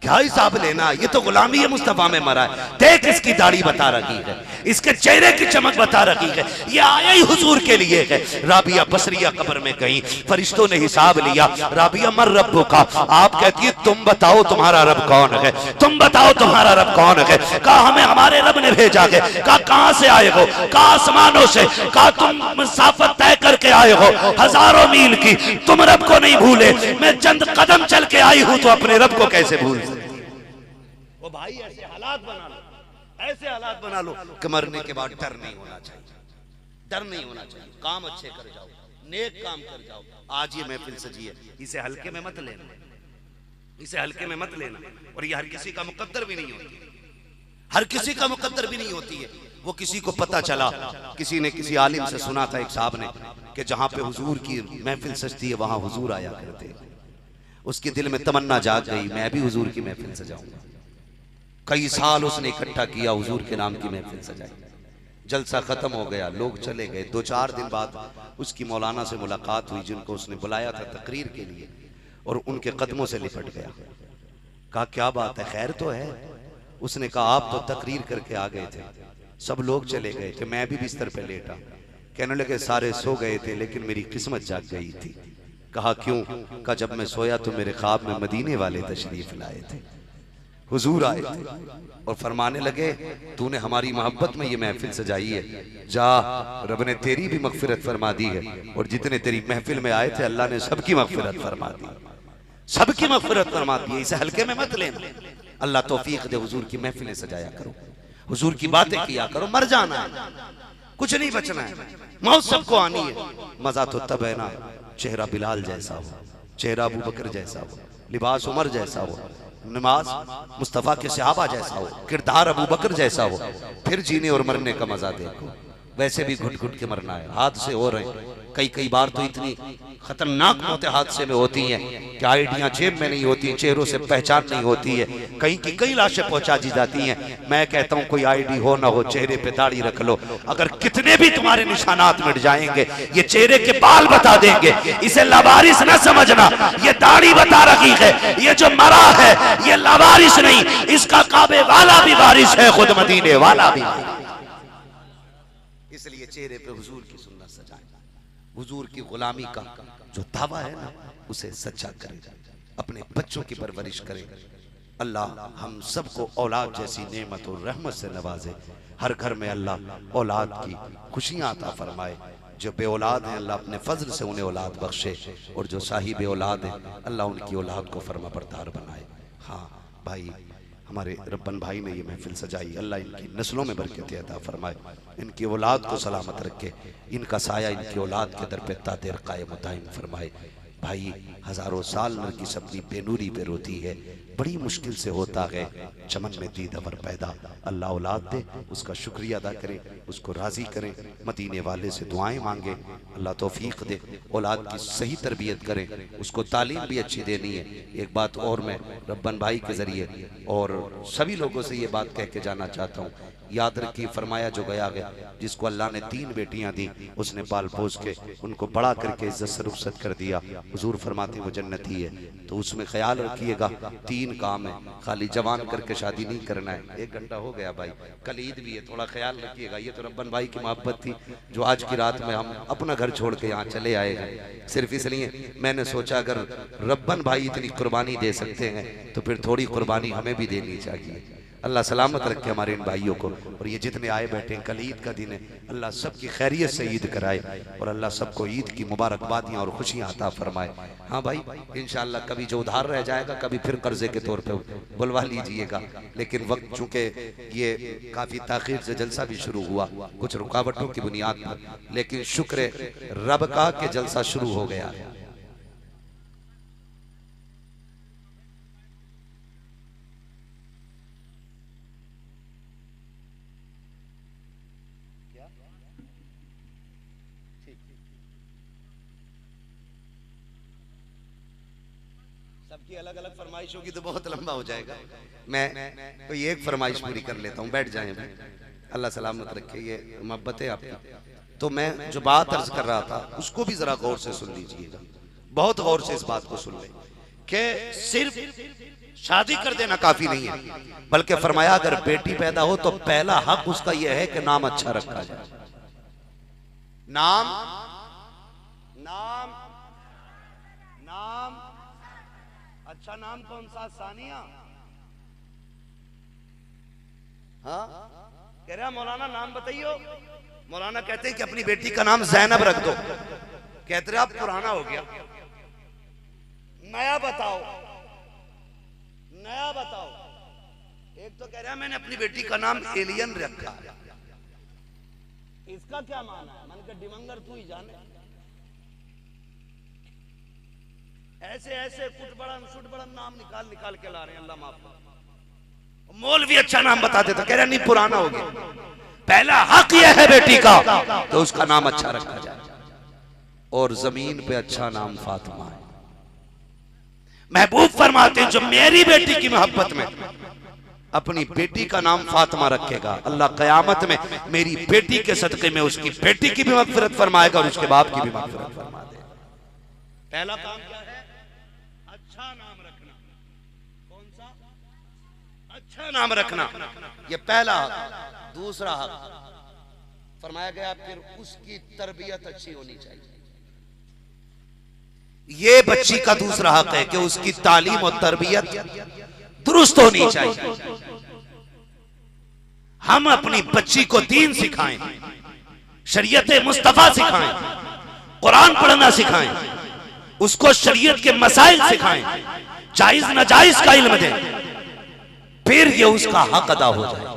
क्या हिसाब लेना, ये तो गुलामी है मुस्तफा में मरा है। देख इसकी दाढ़ी बता रखी है, इसके चेहरे की चमक बता रखी है, ये आया ही हुजूर के लिए है। राबिया बसरिया कब्र में गई, फरिश्तों ने हिसाब लिया, राबिया मर रब्बु का, आप कहती है तुम बताओ तुम्हारा रब कौन है, तुम बताओ तुम्हारा रब कौन है। कहा हमें हमारे रब ने भेजा है। कहा कहां से आए हो, कहा आसमानों से। कहा तुम मुसाफत तय करके आए हो हजारों मील की, तुम रब को नहीं भूले, मैं चंद कदम चल के आई हूं तो अपने रब को कैसे भूल। वो भाई ऐसे हालात बना लो, ऐसे हालात बना लो कि मरने के बाद डर नहीं होना चाहिए, डर नहीं होना चाहिए। काम अच्छे कर जाओ, नेक काम कर जाओ। आज ये महफिल सजी है, इसे हल्के में मत लेना, इसे हल्के में मत लेना। और ये हर किसी का मुकद्दर भी नहीं होती, हर किसी का मुकद्दर भी नहीं होती है। वो किसी को पता चला, किसी ने किसी आलिम से सुना था, एक साहब ने, कि जहां पे हुजूर की महफिल सजती है वहां हुजूर आया करते। उसके दिल में तमन्ना जाग गई, मैं भी हुजूर की महफिल सजाऊंगा। कई साल उसने इकट्ठा किया, हुजूर के नाम की महफिल सजाई। जलसा खत्म हो गया, लोग चले गए। 2-4 दिन बाद उसकी मौलाना से मुलाकात हुई, जिनको उसने बुलाया था तकरीर के लिए, और उनके कदमों से लिपट गया। कहा क्या बात है, खैर तो है। उसने कहा आप तो तकरीर करके आ गए थे, सब लोग चले गए थे, मैं भी बिस्तर पे लेटा। कहने लगे सारे सो गए थे लेकिन मेरी किस्मत जाग गई थी। कहा क्यों? कहा जब मैं सोया तो मेरे ख्वाब में मदीने वाले तशरीफ लाए थे, हुजूर आए थे और फरमाने लगे तूने हमारी मोहब्बत में ये महफिल सजाई है, जा रब ने तेरी भी मगफिरत फरमा दी है, और जितने तेरी महफिल में आए थे अल्लाह ने सबकी मगफिरत फरमा दी, सबकी मगफिरत फरमा दी है। इसे हल्के में मत लेना। अल्लाह तौफीक दे, हुजूर की महफिलें सजाया करो, हुजूर की बातें किया करो। मर जाना है, कुछ नहीं बचना है, मौत सबको आनी है। मजा तो तब है ना चेहरा बिलाल जैसा हो, चेहरा अबू बकर जैसा हो, लिबास उमर जैसा हो, नमाज मुस्तफा के सहाबा जैसा हो, किरदार अबू बकर जैसा हो, फिर जीने और मरने का मजा देखो। वैसे भी घुट घुट के मरना है, हादसे हो रहे हैं। कई बार तो इतनी खतरनाक मौतें हादसे में होती हैं कि आईडियां जेब में नहीं होती, चेहरों से पहचान नहीं होती है, कहीं की कई लाशें पहुंचा दी जाती हैं। मैं कहता हूं कोई आईडी हो ना हो, चेहरे पे दाढ़ी रख लो, अगर कितने भी तुम्हारे निशानात मिट जाएंगे ये चेहरे के बाल बता देंगे। इसे लावारिस न समझना, ये दाढ़ी बता रही है, ये जो मरा है ये लावारिस नहीं, इसका काबे वाला भी वारिस है, खुद मदीने वाला भी। इसलिए चेहरे पे हुजूर की सुन्नत सजाएं, हुजूर की गुलामी का जो दावा है ना उसे सच्चा करें, अपने बच्चों की परवरिश करें। अल्लाह हम सबको औलाद जैसी नेमत और रहमत से नवाजे। हर घर में अल्लाह औलाद की खुशियां अता फरमाए। जो बे औलाद हैं अल्लाह अपने फजल से उन्हें औलाद बख्शे, और जो साहिब औलाद हैं अल्लाह उनकी औलाद को फरमा बरदार बनाए। हाँ भाई, हमारे रब्बन भाई ने ये महफिल सजाई, अल्लाह इनकी नस्लों में बरकत अता फरमाए, इनकी औलाद को सलामत रखे, इनका साया इनकी औलाद के दर पे तादेर कायम दायम फरमाए। भाई हजारों साल नरगिस अपनी बेनूरी पे रोती है, बड़ी मुश्किल से होता है चमन में दीदावर पैदा। अल्लाह औलाद दे, उसका शुक्रिया अदा करें, उसको राजी करें, मदीने वाले से दुआएं मांगे, अल्लाह तौफीक दे, औलाद की सही तरबियत करें, उसको तालीम भी अच्छी देनी है। एक बात और मैं रब्बन भाई के जरिए और सभी लोगों से ये बात कह के जाना चाहता हूँ, याद रखिए फरमाया जो गया है, जिसको अल्लाह ने 3 बेटियां दी उसने पाल पोस के उनको बड़ा करके इज्जत से रुखसत कर दिया। हुजूर फरमाते वो जन्नती है, तो उसमें ख्याल रखिएगा 3 काम है, खाली जवान करके शादी नहीं करना है। 1 घंटा हो गया भाई, कल ईद भी है, थोड़ा ख्याल रखिएगा। ये तो रब्बन भाई की मोहब्बत थी जो आज की रात में हम अपना घर छोड़ के यहाँ चले आए हैं, सिर्फ इसलिए मैंने सोचा अगर रब्बन भाई इतनी कुर्बानी दे सकते हैं तो फिर थोड़ी कुर्बानी हमें भी देनी चाहिए। अल्लाह सलामत रखे हमारे इन भाइयों को, और ये जितने आए बैठे हैं, कल ईद का दिन है, अल्लाह सबकी खैरियत से ईद कराए और अल्लाह सबको ईद की मुबारकबादियाँ और खुशियाँ अता फरमाए। हाँ भाई, इंशाअल्लाह कभी जो उधार रह जाएगा कभी फिर कर्जे के तौर पे बुलवा लीजिएगा। लेकिन वक्त चूँकि ये काफ़ी ताख़ीर से जलसा भी शुरू हुआ, कुछ रुकावटों की बुनियाद पर, लेकिन शुक्र रब का के जलसा शुरू हो गया। सबकी अलग अलग फरमाइश होगी तो बहुत लंबा हो जाएगा। मैं कोई एक फरमाइश पूरी कर लेता हूँ, बैठ जाएं भाई, अल्लाह सलामत रखे, ये मोहब्बत है आपकी। तो मैं जो बात अर्ज कर रहा था उसको भी जरा गौर से सुन लीजिएगा, बहुत गौर से इस बात को सुन ले कि सिर्फ शादी कर देना काफी नहीं है, बल्कि फरमाया अगर बेटी पैदा हो तो पहला हक उसका यह है कि नाम अच्छा रखा जाए। नाम नाम नाम अच्छा नाम कौन सा? सानिया। हाँ कह रहा मौलाना नाम बताइयो। मौलाना कहते हैं कि अपनी बेटी का नाम जैनब रख दो। कहते रहे आप पुराना हो गया, नया बताओ, नया बताओ। एक तो कह रहा है मैंने अपनी बेटी का नाम एलियन रखा, इसका क्या माना है? मैंने कहा डिमंगर तू ही जाने। ऐसे ऐसे कुटबड़न सुटबड़न नाम निकाल निकाल के ला रहे हैं, अल्लाह माफ करे। मौलवी अच्छा नाम बता देता, कह रहा नहीं पुराना हो गया, पहला हक यह है बेटी का तो उसका नाम अच्छा रखा जाए। और जमीन पे अच्छा नाम फातिमा है। महबूब फरमाते हैं जो मेरी बेटी की मोहब्बत में अपनी बेटी का नाम फातिमा रखेगा, अल्लाह कयामत में मेरी बेटी के सदके में उसकी बेटी की भी मगफिरत फरमाएगा और उसके बाप की भी मगफिरत फरमा देगा। पहला काम क्या है? अच्छा नाम रखना। कौन सा? अच्छा नाम रखना, ये पहला हक। दूसरा हक फरमाया गया फिर उसकी तरबियत अच्छी होनी चाहिए। ये बच्ची का दूसरा हक है कि उसकी तालीम और तरबियत दुरुस्त होनी चाहिए। हम अपनी बच्ची को दीन सिखाएं, शरीयत मुस्तफा सिखाएं, कुरान पढ़ना सिखाएं, उसको शरीयत के मसाइल सिखाएं, जायज नाजायज का इल्म दें, फिर ये उसका हक अदा हो जाए।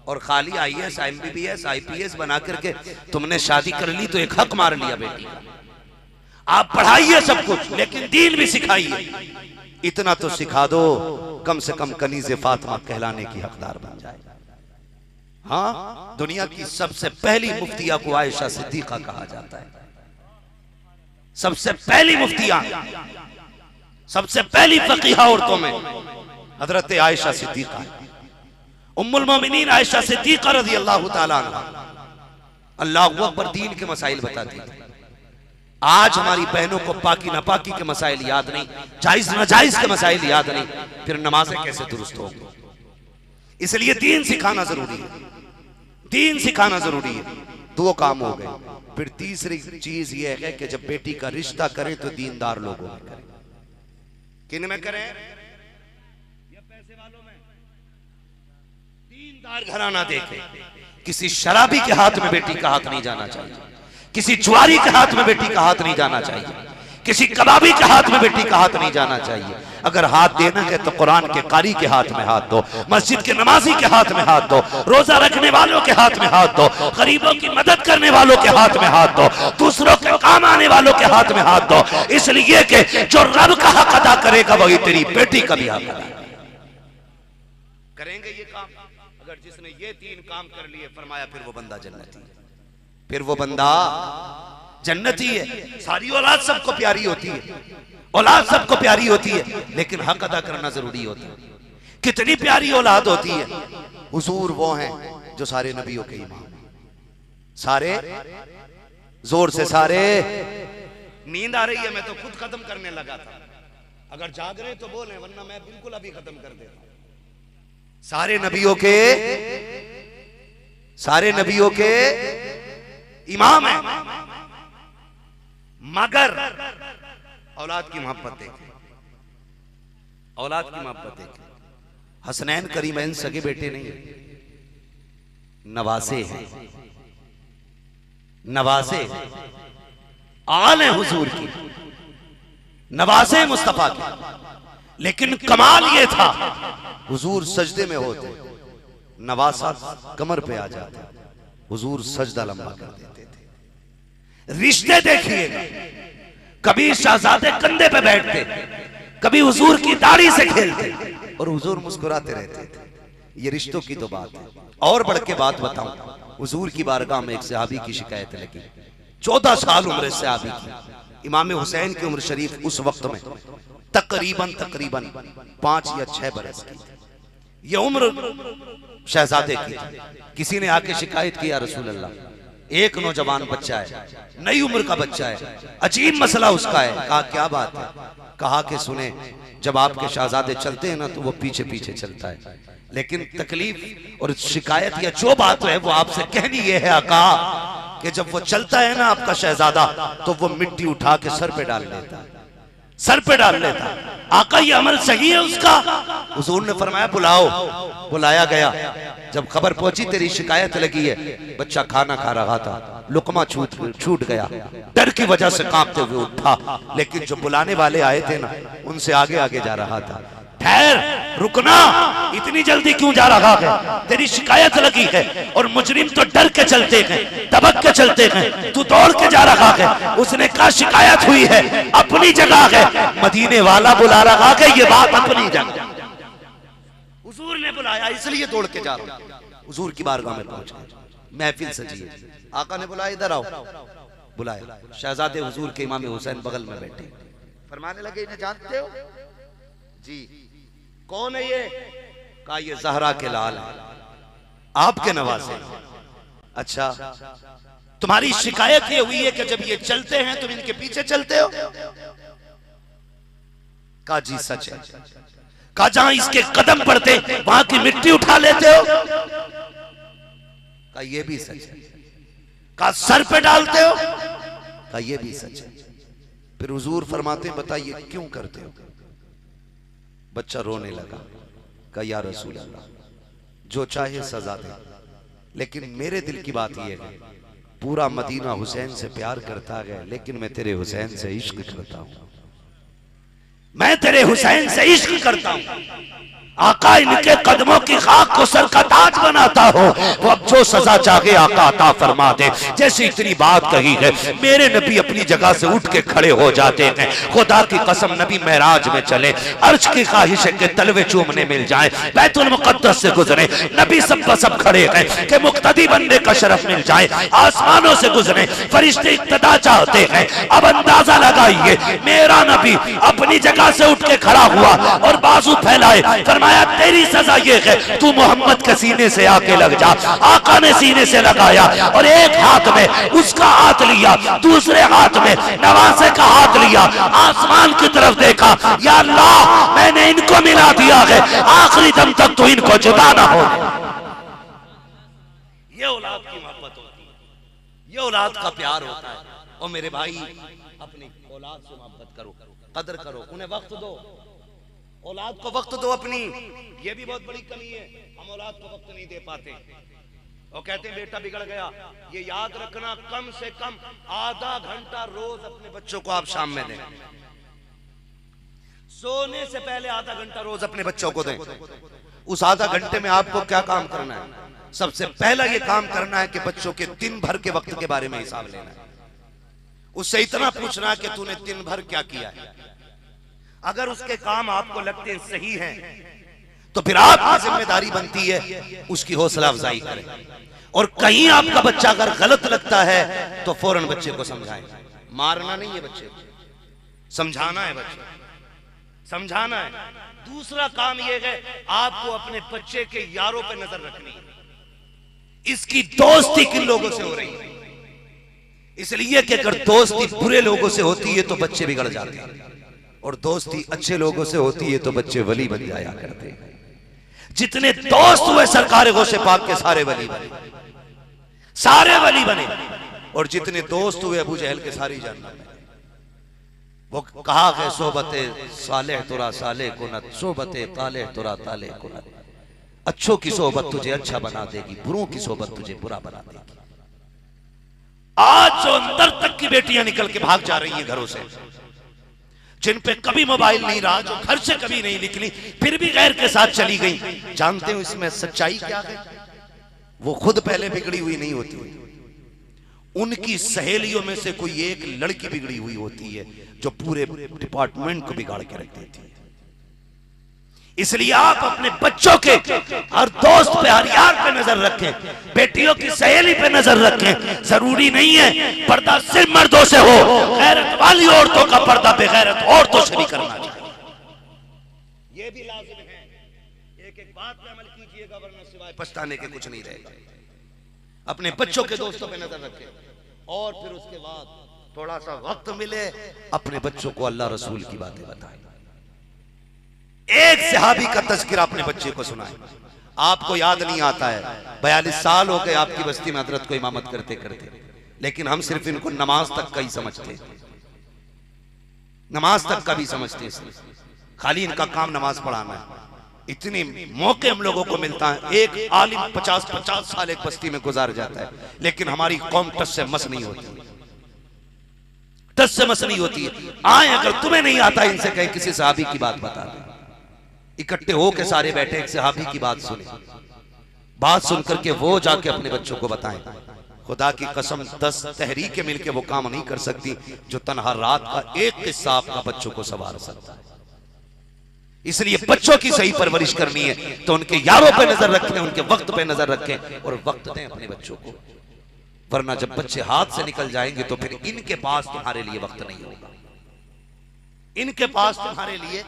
और खाली IAS MBBS IPS बना करके तुमने शादी कर ली तो एक हक मार लिया बेटी का। आप पढ़ाइए सब कुछ लेकिन दीन भी सिखाइए। इतना तो सिखा दो कम से कम कनीज़े फातिमा कहलाने की हकदार बन जाए। हाँ, दुनिया की सबसे पहली मुफ्तिया को आयशा सिद्दीका कहा जाता है। सबसे पहली मुफ्तिया, सबसे पहली फकीहा औरतों में हजरत आयशा सिद्दीका है। उम्मुल मोमिनीन आयशा सिद्दीका रज़ी अल्लाह ताला अन्हा अल्लाहु अकबर दीन के मसाइल बताती थी। आज हमारी बहनों को पाकी नापाकी के मसाइल याद नहीं, जायज नाजायज के मसाइल याद नहीं, फिर नमाजें कैसे दुरुस्त होंगी? इसलिए दीन सिखाना जरूरी है, दीन सिखाना जरूरी है। दो काम हो गए। फिर तीसरी चीज यह है कि जब बेटी का रिश्ता करें तो दीनदार लोगों में करें। किन में करें? या पैसे वालों में? दीनदार घराना देखे। किसी शराबी के हाथ में बेटी का हाथ नहीं जाना चाहिए, किसी जुआरी के हाथ में बेटी का हाथ नहीं जाना चाहिए, किसी कबाबी के हाथ में बेटी का हाथ नहीं जाना चाहिए। अगर हाथ देना है तो कुरान के कारी के हाथ में हाथ दो, मस्जिद के नमाजी के हाथ में हाथ दो, रोजा रखने वालों के हाथ में हाथ दो, गरीबों की मदद करने वालों के हाथ में हाथ दो, दूसरों के काम आने वालों के हाथ में हाथ दो। इसलिए कि जो रब का हक अदा करेगा वही तेरी बेटी का भी हक अदा करेंगे। ये काम अगर जिसने ये तीन काम कर लिए, फरमाया फिर वो बंदा जन्नती है, फिर वो बंदा जन्नती है। सारी औलाद सबको प्यारी होती है, औलाद सबको प्यारी होती है, लेकिन हक अदा करना जरूरी होता है। कितनी प्यारी औलाद होती है। हुजूर वो हैं जो सारे नबियों के इमाम, सारे जोर से सारे। नींद आ रही है, मैं तो खुद खत्म करने लगा था। अगर जाग रहे तो बोले, वरना मैं बिल्कुल अभी खत्म कर देता हूं। सारे नबियों के, सारे नबियों के इमाम है, मगर औलाद की मोहब्बत देखें, औलाद की मोहब्बत देखें। हसनैन करीमैन सगे बेटे नहीं, नवासे हैं, नवासे आल हैं हुजूर की, नवासे मुस्तफा की। लेकिन कमाल ये था, हुजूर सजदे में होते, नवासा कमर पे आ जाता, हुजूर सजदा लंबा कर देते थे। रिश्ते देखिएगा, कभी शहजादे कंधे पे बैठते, कभी हुजूर की दाढ़ी से खेलते और हुजूर मुस्कुराते रहते थे। ये रिश्तों की तो बात है। और बढ़ के बात बताऊं, हुजूर की बारगाह में एक सहाबी की शिकायत लगी। 14 साल उम्र सहाबी की। इमाम हुसैन की उम्र शरीफ उस वक्त में तकरीबन 5 या 6 बरस की। ये उम्र शहजादे की। किसी ने आके शिकायत की, या रसूल अल्लाह एक नौजवान बच्चा है, नई उम्र का बच्चा है, अजीब मसला उसका है। कहा क्या बात है? कहा कि सुने, जब आपके शहजादे चलते हैं ना तो वो पीछे पीछे चलता है, लेकिन तकलीफ और शिकायत या जो बात है वो आपसे कहनी ये है आका कि जब वो चलता है ना आपका शहजादा तो वो मिट्टी उठा के सर पे डाल लेता है, सर पे डाल लेता है। आका ये अमल सही है उसका? हुजूर ने फरमाया बुलाओ। बुलाया गया। जब खबर पहुंची तेरी शिकायत लगी है, बच्चा खाना खा रहा था, लुकमा छूट गया, डर की वजह से कांपते हुए उठा, लेकिन जो बुलाने वाले आए थे ना उनसे आगे आगे जा रहा था। ठहर, रुकना, इतनी जल्दी क्यों जा रहा है? तेरी शिकायत लगी है और मुजरिम तो डर के चलते हैं, दबक के चलते हैं, तू दौड़ के जा रहा है। उसने कहा शिकायत हुई है, अपनी जगह है, मदीने वाला बुला रहा है, ये बात अपनी जगह। हुजूर ने बुलाया इसलिए दौड़ के जा रहा हूं। हुजूर की बारगाह में पहुंच गए, महफिल सजी है। आका ने बुलाया इधर आओ। बुलाया, शहजादे हुजूर के इमाम हुसैन बगल में बैठे। फरमाने लगे इन्हें जानते हो? जी। कौन है ये? कहा ये ज़हरा के लाल है, आपके नवासे। अच्छा, तुम्हारी शिकायत ये हुई है कि जब ये चलते हैं तुम इनके पीछे चलते हो? कहा जी सच है। कहा जहां इसके कदम पड़ते वहां की मिट्टी उठा लेते हो? कहा ये भी सच है। कहा सर पे डालते हो? कहा ये भी सच है। फिर हुजूर फरमाते बताइए क्यों करते हो? बच्चा रोने लगा। कहा या रसूल अल्लाह, जो चाहे सजा दे, लेकिन मेरे दिल की बात यह है, पूरा मदीना हुसैन से प्यार करता है, लेकिन मैं तेरे हुसैन से इश्क करता हूं, मैं तेरे हुसैन से इश्क करता हूं। आका इनके कदमों की खाक को सर का ताज बनाता हो, वो अब जो सजा चाहे आका अता फरमा दे। जैसे इतनी बात कही है, मेरे नबी अपनी जगह से उठ के खड़े हो जाते हैं। खुदा की कसम, नबी महराज में चले, अर्श की ख्वाहिश है कि तलवे चूमने मिल जाए, बैतुल मुक़द्दस से गुजरे, नबी सब पर सब खड़े हैं कि मुक्तदी बनने का शरफ मिल जाए, आसमानों से गुजरे, फरिश्ते इक्तदा चाहते हैं। अब अंदाजा लगाइए, मेरा नबी अपनी जगह से उठ के खड़ा हुआ और बाजू फैलाए, फरमाया तेरी सजा ये है, तू मोहम्मद के सीने से आके लग जा। आका ने सीने से लगाया और एक हाथ में उसका हाथ लिया, दूसरे हाथ में नवासे का हाथ लिया, आसमान की तरफ देखा, या अल्लाह मैंने इनको मिला दिया है, आखिरी दम तक तो इनको जुदा ना हो। ये औलाद की मोहब्बत होती है, ये औलाद का प्यार होता है। और मेरे भाई, अपनी औलाद से मोहब्बत करो, कदर करो, उन्हें वक्त दो, औलाद को वक्त दो अपनी। ये भी बहुत बड़ी कमी है, हम औलाद को वक्त नहीं दे पाते। और कहते हैं बेटा बिगड़ गया, ये याद रखना कम से कम आधा घंटा रोज अपने बच्चों को आप शाम में दें, सोने से पहले आधा घंटा रोज अपने बच्चों को दें। उस आधा घंटे में आपको क्या काम करना है? सबसे पहला ये काम करना है कि बच्चों के दिन भर के वक्त के बारे में हिसाब लेना है। उससे इतना पूछना है कि तूने दिन भर क्या किया है। अगर उसके काम आपको लगते हैं सही हैं, तो फिर आपकी जिम्मेदारी बनती है उसकी हौसला अफजाई करें। और कहीं आपका बच्चा अगर गलत लगता है तो फौरन बच्चे को समझाएं। मारना नहीं है बच्चे को, समझाना है बच्चे, समझाना है। दूसरा काम यह है, आपको अपने बच्चे के यारों पे नजर रखनी है, इसकी दोस्ती किन लोगों से हो रही है। इसलिए कि अगर दोस्ती बुरे लोगों से होती है तो बच्चे बिगड़ जाते हैं, और दोस्ती अच्छे लोगों से होती है तो बच्चे वली बन जाया करते हैं। जितने दोस्त हुए सरकार गौसे पाक के सारे वली बने, सारे वली बने। और जितने दोस्त हुए अबू जहल के सारी जन्नत में। वो कहा है सोबते सालेह तुरा साले कुनत, सोबते ताले तुरा ताले कुनत। अच्छों की सोबत तुझे अच्छा बना देगी, बुरों की सोबत तुझे बुरा बना देगी। आज जो अंदर तक की बेटियां निकल के भाग जा रही है घरों से, जिन पे कभी मोबाइल नहीं रहा, जो घर से कभी नहीं निकली, फिर भी गैर के साथ चली गई, जानते हो इसमें सच्चाई क्या है? वो खुद पहले बिगड़ी हुई नहीं होती, उनकी सहेलियों में से कोई एक लड़की बिगड़ी हुई होती है जो पूरे डिपार्टमेंट को बिगाड़ के रख देती है। इसलिए आप अपने बच्चों के हर दोस्त पे, हर यार पे नजर रखें, बेटियों की सहेली पे नजर रखें। जरूरी नहीं है पर्दा सिर्फ मर्दों से हो, गैरत वाली औरतों का पर्दा बेगैरत औरतों से भी करना चाहिए, ये भी लाजिम है। एक एक बात पे अमल कीजिएगा, वरना सिवाय पछताने के कुछ नहीं रहेगा। अपने बच्चों के दोस्तों पे नजर रखें, और फिर उसके बाद थोड़ा सा वक्त मिले अपने बच्चों को अल्लाह रसूल की बातें बताएं। एक सहाबी का तज़किरा अपने बच्चे को सुनाएं। आपको याद नहीं आता है, 42 साल हो गए आपकी बस्ती में हजरत को इमामत करते करते, लेकिन हम सिर्फ इनको नमाज तक का ही समझते, नमाज तक का भी समझते हैं, खाली इनका काम नमाज पढ़ाना है। इतने मौके हम लोगों को मिलता है, एक आलिम 50-50 साल एक बस्ती में गुजार जाता है, लेकिन हमारी कौम टस से मस नहीं होती, टस से मस नहीं होती है। आए अगर तुम्हें नहीं आता इनसे कहे किसी सहाबी की बात बता दे, इकट्ठे हो के सारे बैठे एक सहाबी की बात सुने, बात सुन करके वो जाके अपने बच्चों को बताएं। खुदा की कसम 10 तहरीकें मिलके वो काम नहीं कर सकती जो तनहा रात का एक किस्सा आपका बच्चों को संवार सकता है। इसलिए बच्चों की सही परवरिश करनी है तो उनके यारों पे नजर रखें, उनके वक्त पे नजर रखें और वक्त दें अपने बच्चों को, वरना जब बच्चे हाथ से निकल जाएंगे तो फिर इनके पास तुम्हारे लिए वक्त नहीं होगा, इनके पास तुम्हारे लिए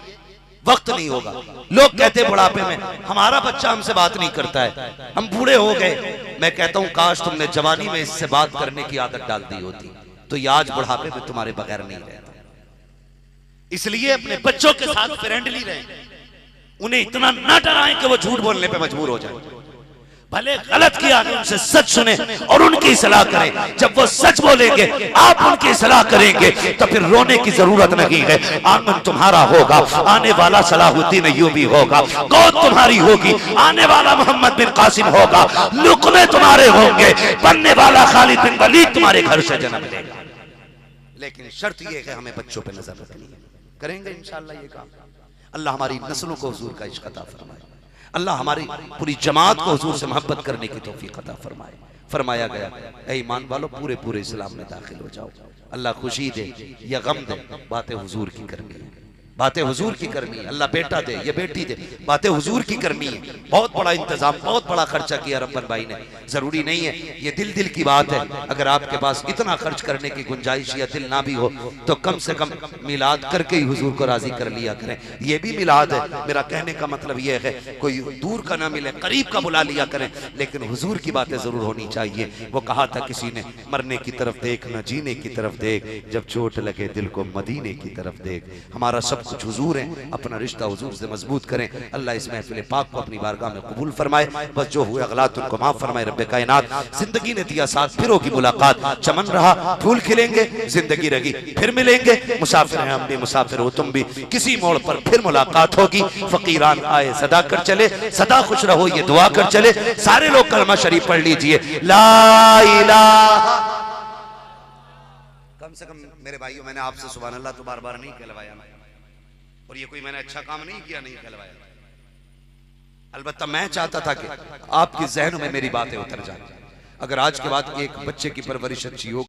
वक्त नहीं होगा। लोग कहते बुढ़ापे में हमारा बच्चा हमसे बात नहीं करता है, हम बूढ़े हो गए। मैं कहता हूं काश तुमने जवानी में इससे बात करने की आदत डाल दी होती तो ये आज बुढ़ापे में तुम्हारे बगैर नहीं रहता। इसलिए अपने बच्चों के साथ फ्रेंडली रहें, उन्हें इतना ना डराएं कि वो झूठ बोलने पे मजबूर हो जाए। भले गलत किया तो उनसे सच सुने और उनकी सलाह करें। जब वो सच बोलेंगे आप उनकी सलाह करेंगे तो फिर रोने की जरूरत नहीं है। आंगन तुम्हारा होगा, आने वाला सलाहुद्दीन अय्यूबी होगा, गोद तुम्हारी होगी, आने वाला मोहम्मद बिन कासिम होगा, लुक़मे तुम्हारे होंगे, बनने वाला खालिद बिन वलीद तुम्हारे घर से जन्म लेगा। लेकिन शर्त यह है हमें बच्चों पर नजर रखनी है। करेंगे इंशाअल्लाह ये काम। अल्लाह हमारी नस्लों को हुजूर का इश्क अता फरमाए, अल्लाह हमारी पूरी जमात को हुजूर से मोहब्बत करने की तौफीक अता फरमाए। फरमाया गया ऐ ईमान वालों पूरे पूरे इस्लाम में दाखिल हो जाओ। अल्लाह खुशी दे या गम दे, बातें हुजूर की करनी है, बातें हुजूर की करनी है। अल्लाह बेटा दे या बेटी दे, बातें हुजूर की करनी है। बहुत बड़ा इंतजाम, बहुत बड़ा खर्चा किया रब्बन भाई ने। जरूरी नहीं है, ये दिल दिल की बात है। अगर आपके पास इतना खर्च करने की गुंजाइश या दिल ना भी हो तो कम से कम मिलाद करके ही हुजूर को राजी कर लिया करें। ये भी मिलाद है। मेरा कहने का मतलब ये है कोई दूर का ना मिले, करीब का बुला लिया करें, लेकिन हुजूर की बातें जरूर होनी चाहिए। वो कहा था किसी ने, मरने की तरफ देख न जीने की तरफ देख, जब चोट लगे दिल को मदीने की तरफ देख। हमारा सब कुछ हुजूर है, अपना रिश्ता हुजूर से मजबूत करें। अल्लाह इस महफिल पाक को अपनी बारगाह में कबूल फरमाए। बस जो हुए अगलात उनको माफ फरमाए। रब्बे कायनात जिंदगी ने दिया साथ, फिर होगी मुलाकात, चमन रहा फूल खिलेंगे, जिंदगी रही फिर मिलेंगे। मुसाफिर हैं हम भी, मुसाफिर हो तुम भी, किसी मोड़ पर फिर मुलाकात होगी। फकीरान आए सदा कर चले, सदा खुश रहो ये दुआ कर चले। सारे लोग कलमा शरीफ पढ़ लीजिए, ला इलाहा। कम से कम मेरे भाइयों मैंने आपसे सुभान अल्लाह तो बार बार नहीं कहलवाया, और ये कोई मैंने अच्छा काम नहीं किया, नहीं कहलवाया। अलबत्ता मैं चाहता था कि आपके जहनों में मेरी बातें उतर जाए। अगर आज के बाद एक बच्चे की परवरिश अच्छी हो